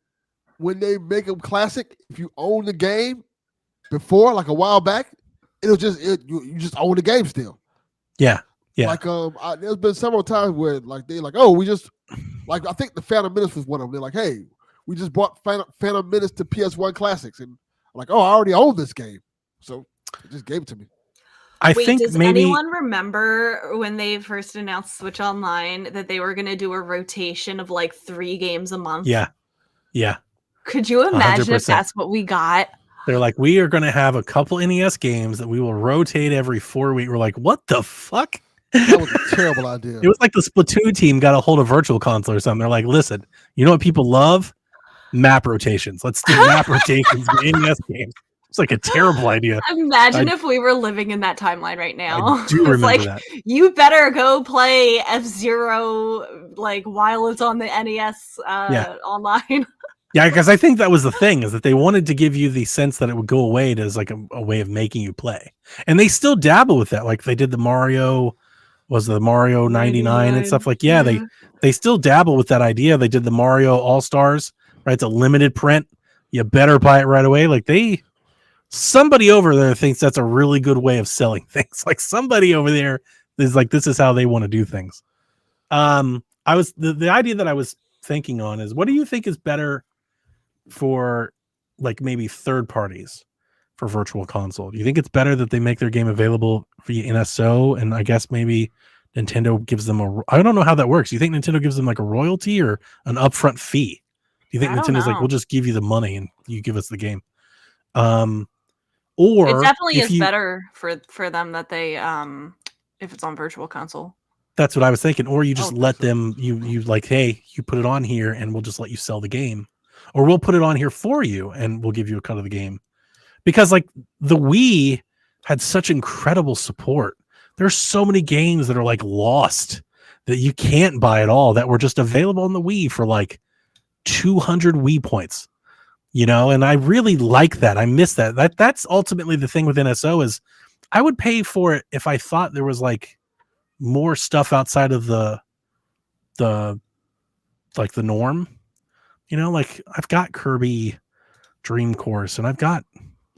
when they make them classic, if you own the game before, like a while back, you just own the game still. Yeah. Yeah. Like there's been several times where like they like, oh, we just like I think the Phantom Menace was one of them. They're like, hey, we just bought Phantom Menace to PS1 classics, and I'm like, oh, I already own this game, so they just gave it to me. I Wait, think does maybe anyone remember when they first announced Switch Online that they were going to do a rotation of like 3 games a month? Yeah. Yeah. Could you imagine if 100%. that's what we got? They're like, we are going to have a couple NES games that we will rotate every 4 weeks. We're like, what the fuck? That was a terrible idea. It was like the Splatoon team got a hold of Virtual Console or something. They're like, listen, you know what people love? Map rotations. Let's do map rotations in NES games. It's like a terrible idea. Imagine if we were living in that timeline right now. I do It's remember like, that. you better go play F-Zero like while it's on the NES online. Yeah, because I think that was the thing, is that they wanted to give you the sense that it would go away as like a way of making you play. And they still dabble with that. Like they did the Mario 99 and stuff like, yeah, they still dabble with that idea. They did the Mario All-Stars, right? It's a limited print. You better buy it right away. Like somebody over there thinks that's a really good way of selling things. Like somebody over there is like, this is how they want to do things. The idea that I was thinking on is, what do you think is better for like maybe third parties for Virtual Console? Do you think it's better that they make their game available via NSO, and I guess maybe Nintendo gives them I don't know how that works. Do you think Nintendo gives them like a royalty or an upfront fee? Do you think I don't Nintendo's like, know. we'll just give you the money and you give us the game? Or It definitely if is you- better for them that they if it's on Virtual Console. That's what I was thinking. Or you just Oh, let that's them, you like, hey, you put it on here and we'll just let you sell the game. Or we'll put it on here for you and we'll give you a cut of the game. Because like the Wii had such incredible support. There's so many games that are like lost that you can't buy at all that were just available on the Wii for like 200 Wii points. You know, and I really like that. I miss that. That's ultimately the thing with NSO is I would pay for it if I thought there was like more stuff outside of the like the norm. You know, like I've got Kirby Dream Course and I've got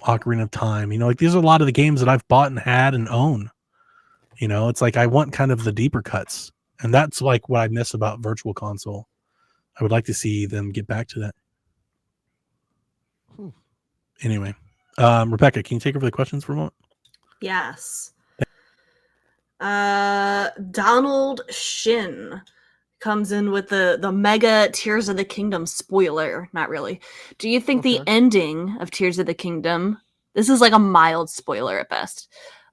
Ocarina of Time. You know, like these are a lot of the games that I've bought and had and own. You know, it's like I want kind of the deeper cuts. And that's like what I miss about Virtual Console. I would like to see them get back to that. Anyway, Rebecca, can you take over the questions for a moment? Yes. Donald Shin comes in with the mega Tears of the Kingdom spoiler. Not really. Do you think the Okay. ending of Tears of the Kingdom, this is like a mild spoiler at best,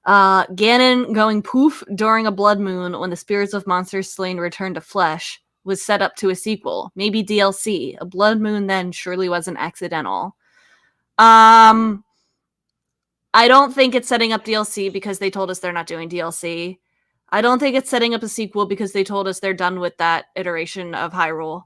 Ganon going poof during a blood moon when the spirits of monsters slain return to flesh, was set up to a sequel, maybe DLC. A blood moon then surely wasn't accidental. I don't think it's setting up DLC because they told us they're not doing DLC. I don't think it's setting up a sequel because they told us they're done with that iteration of Hyrule.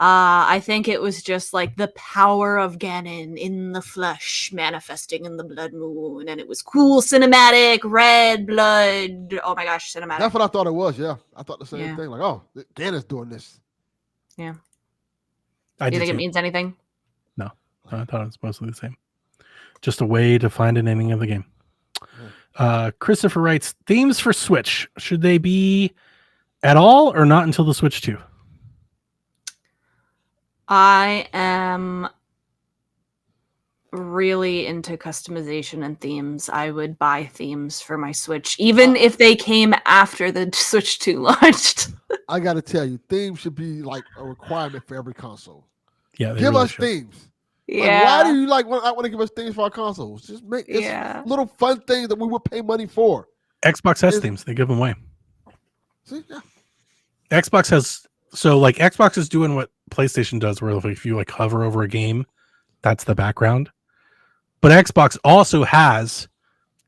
I think it was just like the power of Ganon in the flesh manifesting in the blood moon, and it was cool, cinematic, red blood. Oh my gosh, cinematic. That's what I thought it was. Yeah, I thought the same Yeah. thing. Like, oh, Ganon's doing this. I Do you did think it too. means anything? I thought it was mostly the same. Just a way to find an ending of the game. Christopher writes, themes for Switch. Should they be at all or not until the Switch 2? I am really into customization and themes. I would buy themes for my Switch, even if they came after the Switch 2 launched. I got to tell you, themes should be like a requirement for every console. Yeah, they Give really us should. themes. Yeah. Like, why do you want to give us themes for our consoles? Just make it's little fun things that we would pay money for. Xbox has Is- themes. They give them away. See, yeah. Xbox has Xbox is doing what PlayStation does, where if you like hover over a game, that's the background. But Xbox also has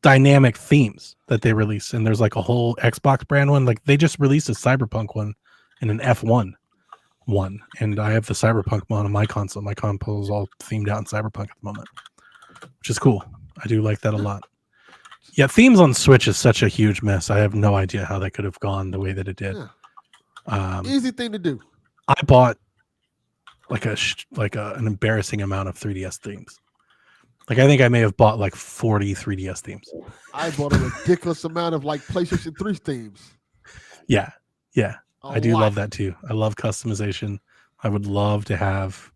dynamic themes that they release, and there's like a whole Xbox brand one. Like they just released a Cyberpunk one and an F1 one, and I have the Cyberpunk one on my console. My console is all themed out in Cyberpunk at the moment, which is cool. I do like that a lot. Yeah, themes on Switch is such a huge mess. I have no idea how that could have gone the way that it did. Yeah. Easy thing to do. I bought an embarrassing amount of 3DS themes. Like I think I may have bought like 40 3DS themes. I bought a ridiculous amount of like PlayStation 3 themes. Yeah. I do lot. love that too. I love customization. I would love to have,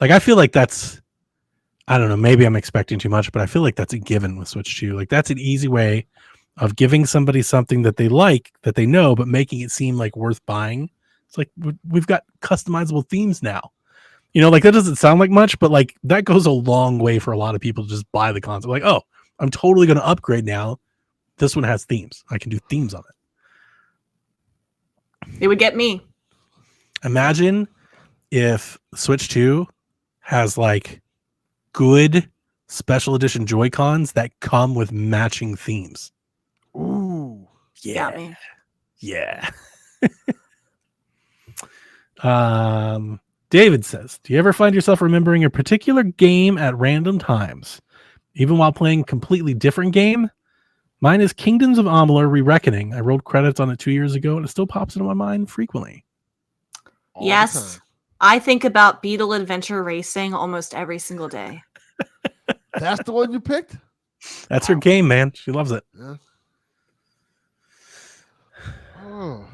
like, I feel like that's, I don't know, maybe I'm expecting too much, but I feel like that's a given with Switch 2. Like that's an easy way of giving somebody something that they like, that they know, but making it seem like worth buying. It's like we've got customizable themes now. You know, like that doesn't sound like much, but like that goes a long way for a lot of people to just buy the console. Like, oh, I'm totally going to upgrade now. This one has themes. I can do themes on it. It would get me. Imagine if Switch 2 has like good special edition Joy-Cons that come with matching themes. Ooh. Got me. Yeah. David says, do you ever find yourself remembering a particular game at random times, even while playing a completely different game? Mine is Kingdoms of Amalur: Re-Reckoning. I rolled credits on it 2 years ago, and it still pops into my mind frequently. All the Yes. time. I think about Beetle Adventure Racing almost every single day. That's the one you picked? That's her game, man. She loves it. Yeah. Oh.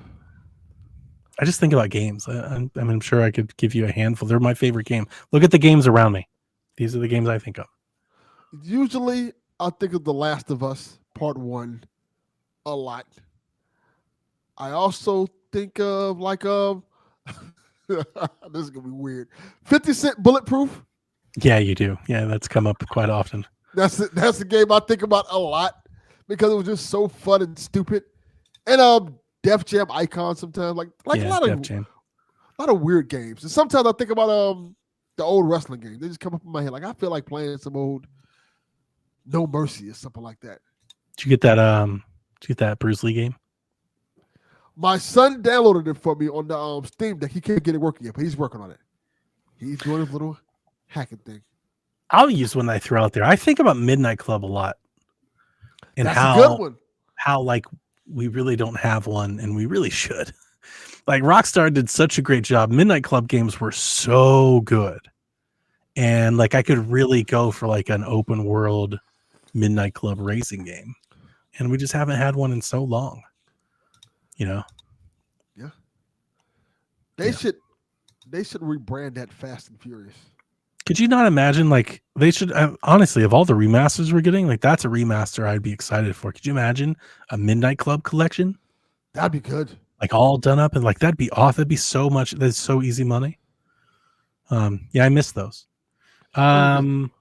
I just think about games. I'm sure I could give you a handful. They're my favorite game. Look at the games around me. These are the games I think of. Usually, I think of The Last of Us Part 1 a lot. I also think of like this is gonna be weird. 50 Cent Bulletproof. Yeah, you do. Yeah, that's come up quite often. That's the game I think about a lot because it was just so fun and stupid. And Def Jam Icon sometimes like yeah, a lot of weird games. And sometimes I think about the old wrestling games. They just come up in my head. Like I feel like playing some old No Mercy or something like that. Did you get that Bruce Lee game? My son downloaded it for me on the Steam Deck. He can't get it working yet, but he's working on it. He's doing his little hacking thing. I'll use one that I throw out there. I think about Midnight Club a lot. And That's a good one. how like we really don't have one, and we really should. Like Rockstar did such a great job. Midnight Club games were so good. And like I could really go for like an open world Midnight Club racing game. And we just haven't had one in so long. You know? Yeah. They should rebrand that Fast and Furious. Could you not imagine, like, they should, honestly, of all the remasters we're getting, like, that's a remaster I'd be excited for. Could you imagine a Midnight Club collection? That'd be good. Like, all done up, and, like, that'd be awesome. That'd be so much, that's so easy money. Yeah, I miss those. And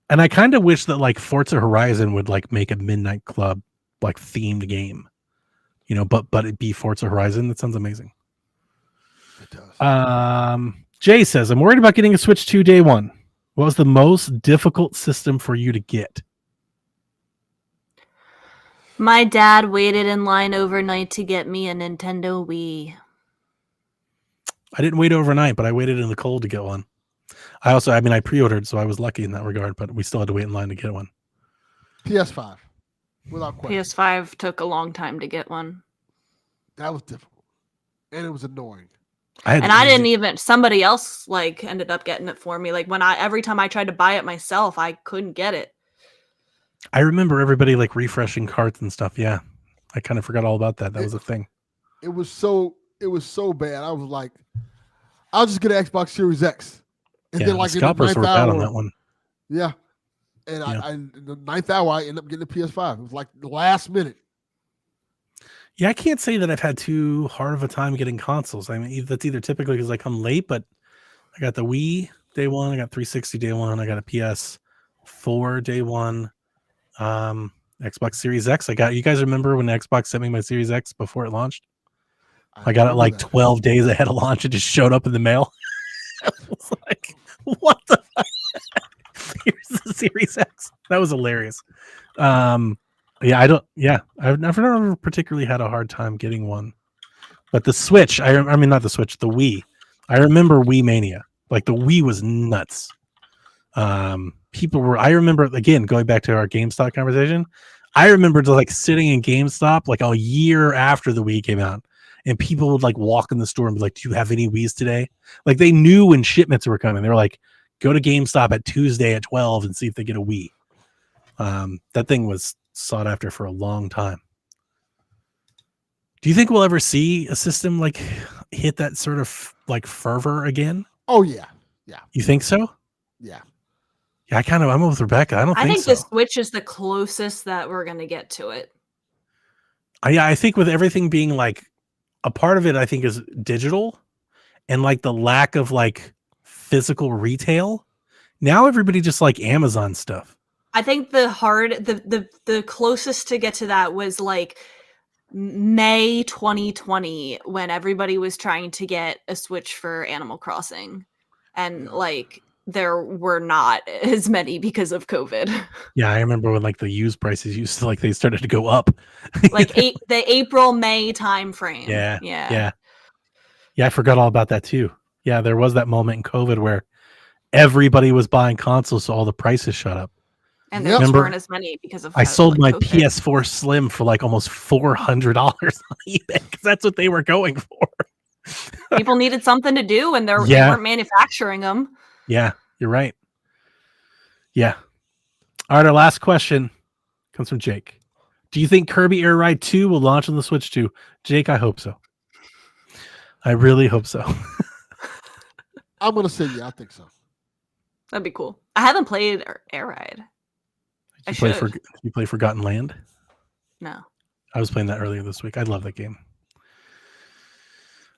I kind of wish that, like, Forza Horizon would, like, make a Midnight Club, like, themed game. You know, but it'd be Forza Horizon. That sounds amazing. It does. Jay says, I'm worried about getting a Switch 2 day one. What was the most difficult system for you to get? My dad waited in line overnight to get me a Nintendo Wii. I didn't wait overnight, but I waited in the cold to get one. I pre-ordered, so I was lucky in that regard, but we still had to wait in line to get one. PS5. Without question. PS5 took a long time to get one. That was difficult. And it was annoying. Somebody else like ended up getting it for me. Like every time I tried to buy it myself, I couldn't get it. I remember everybody like refreshing carts and stuff. Yeah, I kind of forgot all about that. That was a thing. It was so bad. I was like, I'll just get an Xbox Series X. And Yeah, then the like in the scalpers ninth worked out on hour, that one. yeah. And Yeah. I in the ninth hour, I ended up getting a PS5. It was like the last minute. Yeah, I can't say that I've had too hard of a time getting consoles. I mean, that's either typically because I come late, but I got the Wii day one, I got 360 day one, I got a PS4 day one, Xbox Series X. I got. You guys remember when Xbox sent me my Series X before it launched? I got it remember like that. 12 days ahead of launch. It just showed up in the mail. I was like, what the fuck? Here's the Series X. That was hilarious. I've never particularly had a hard time getting one. But the Switch, I mean, not the Switch, the Wii. I remember Wii Mania. Like the Wii was nuts. I remember, again, going back to our GameStop conversation, I remember like sitting in GameStop like a year after the Wii came out, and people would like walk in the store and be like, do you have any Wiis today? Like they knew when shipments were coming. They were like, go to GameStop at Tuesday at 12 and see if they get a Wii. That thing was sought after for a long time. Do you think we'll ever see a system like hit that sort of like fervor again? Oh yeah. You think so? Yeah. Yeah, I'm with Rebecca. I don't I think think so. the Switch is the closest that we're gonna get to it. I think with everything being like a part of it, I think is digital and like the lack of like physical retail. Now everybody just like Amazon stuff. I think the closest to get to that was like May 2020 when everybody was trying to get a Switch for Animal Crossing, and like there were not as many because of COVID. Yeah, I remember when like the used prices used to like they started to go up. Like the April-May time frame. Yeah, I forgot all about that too. Yeah, there was that moment in COVID where everybody was buying consoles, so all the prices shot up. And Yep. there just Remember, weren't as many because of I sold my COVID. PS4 Slim for like almost $400 on eBay because that's what they were going for. People needed something to do, and they Yeah. weren't manufacturing them. Yeah, you're right. Yeah. All right, our last question comes from Jake. Do you think Kirby Air Ride 2 will launch on the Switch 2? Jake, I hope so. I really hope so. I'm gonna say yeah. I think so. That'd be cool. I haven't played Air Ride. You play Forgotten Land? No. I was playing that earlier this week. I love that game.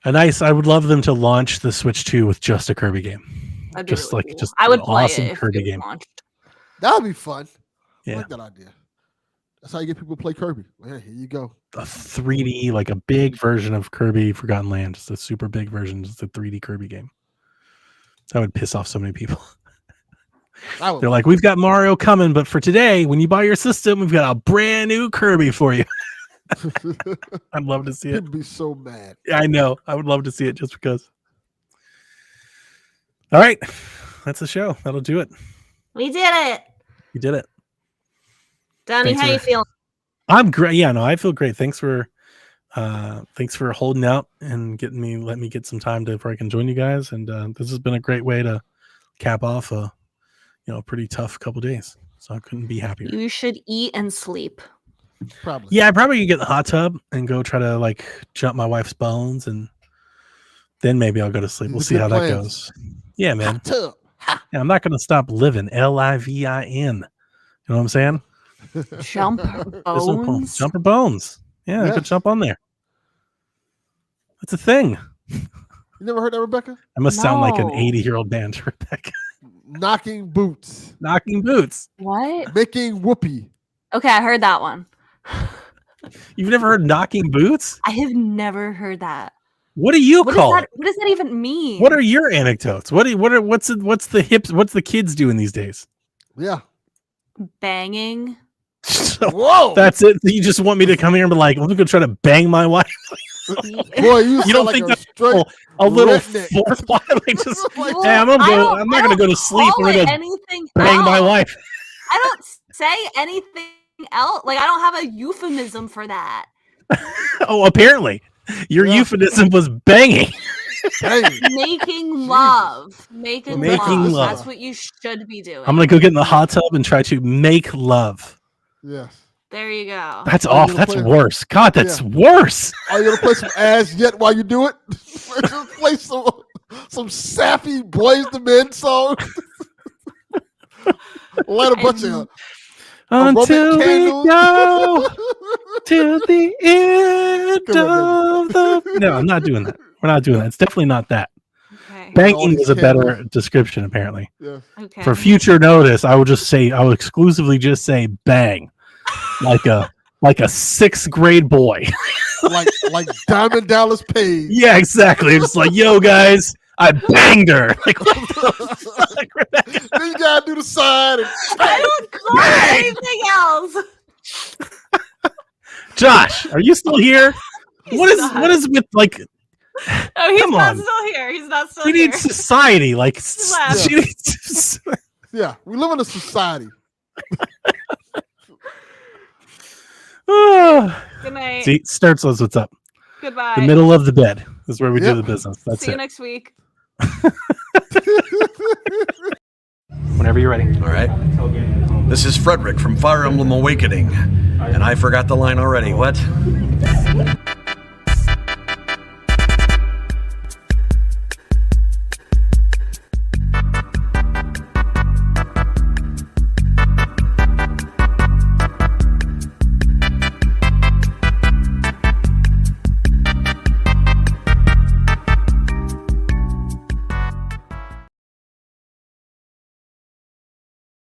I would love them to launch the Switch 2 with just a Kirby game. That'd be Just really like cool. just I would an play awesome it if Kirby it was game. launched. That'd be fun. I Yeah. like that idea. That's how you get people to play Kirby. Well, here you go. A 3D, like a big version of Kirby Forgotten Land, just a super big version, just a 3D Kirby game. That would piss off so many people. I would They're like, we've got Mario coming, but for today, when you buy your system, we've got a brand new Kirby for you. I'd love to see it. He'd be so mad. Yeah, I know. I would love to see it just because. All right. That's the show. That'll do it. We did it. You did it. Donnie, Thanks how for- you feeling? I'm great. Yeah, no, I feel great. Thanks for holding out and letting me get some time where I can join you guys. And this has been a great way to cap off a pretty tough couple days. So I couldn't be happier. You should eat and sleep. Probably. Yeah, I probably could get in the hot tub and go try to like jump my wife's bones, and then maybe I'll go to sleep. We'll These see are how good that plans. goes. Yeah, man. Hot tub. Yeah, I'm not gonna stop living. LIVIN. You know what I'm saying? Jump There's some bones. jumper bones. Yeah, I could Yes. jump on there. That's a thing. You never heard that, Rebecca? I must sound like an No. 80-year-old man to Rebecca. Knocking boots. Knocking boots. What? Making whoopee. Okay, I heard that one. You've never heard knocking boots? I have never heard that. What do you What call it? does that even mean? What are your anecdotes? What's the kids doing these days? Yeah. banging? So Whoa. that's it. You just want me to come here and be like, I'm gonna try to bang my wife. Boy, you, You don't sound like think a that's straight A little redneck. fourth wife. Like just, Like, hey, I'm not I gonna go to don't sleep. call I'm it gonna anything bang my else. wife. I don't say anything else. Like I don't have a euphemism for that. Oh, apparently your Yeah. euphemism was banging. Dang. Making love. Making Making love. love. That's what you should be doing. I'm gonna go get in the hot tub and try to make love. Yes. There you go. That's Are you off. gonna That's play- worse. God, that's Yeah. worse. Are you gonna play some As Yet while you do it? Just play some sappy Boys the Men song. Light a bunch of Until we candles. go to the end Come on, of the. No, I'm not doing that. We're not doing that. It's definitely not that. Okay. Banging these was a better candles. description, apparently. Yeah. Okay. For future notice, I will exclusively just say bang, like a 6th grade boy. like Diamond Dallas Page. Yeah, exactly. Just like, yo, guys, I banged her. Like, what the fuck, Rebecca? Then you gotta do the side. And I don't call it anything else. Josh, are you still here? He's What not. is with like? Oh, he's Come not on. still here. He's not still We here. need society. Like, left. she needs. yeah, we live in a society. Good night. See, Sturtzlers, what's up? Goodbye. The middle of the bed is where we do Yep. the business. That's See you it. next week. Whenever you're ready. All right. This is Frederick from Fire Emblem Awakening. And I forgot the line already. What?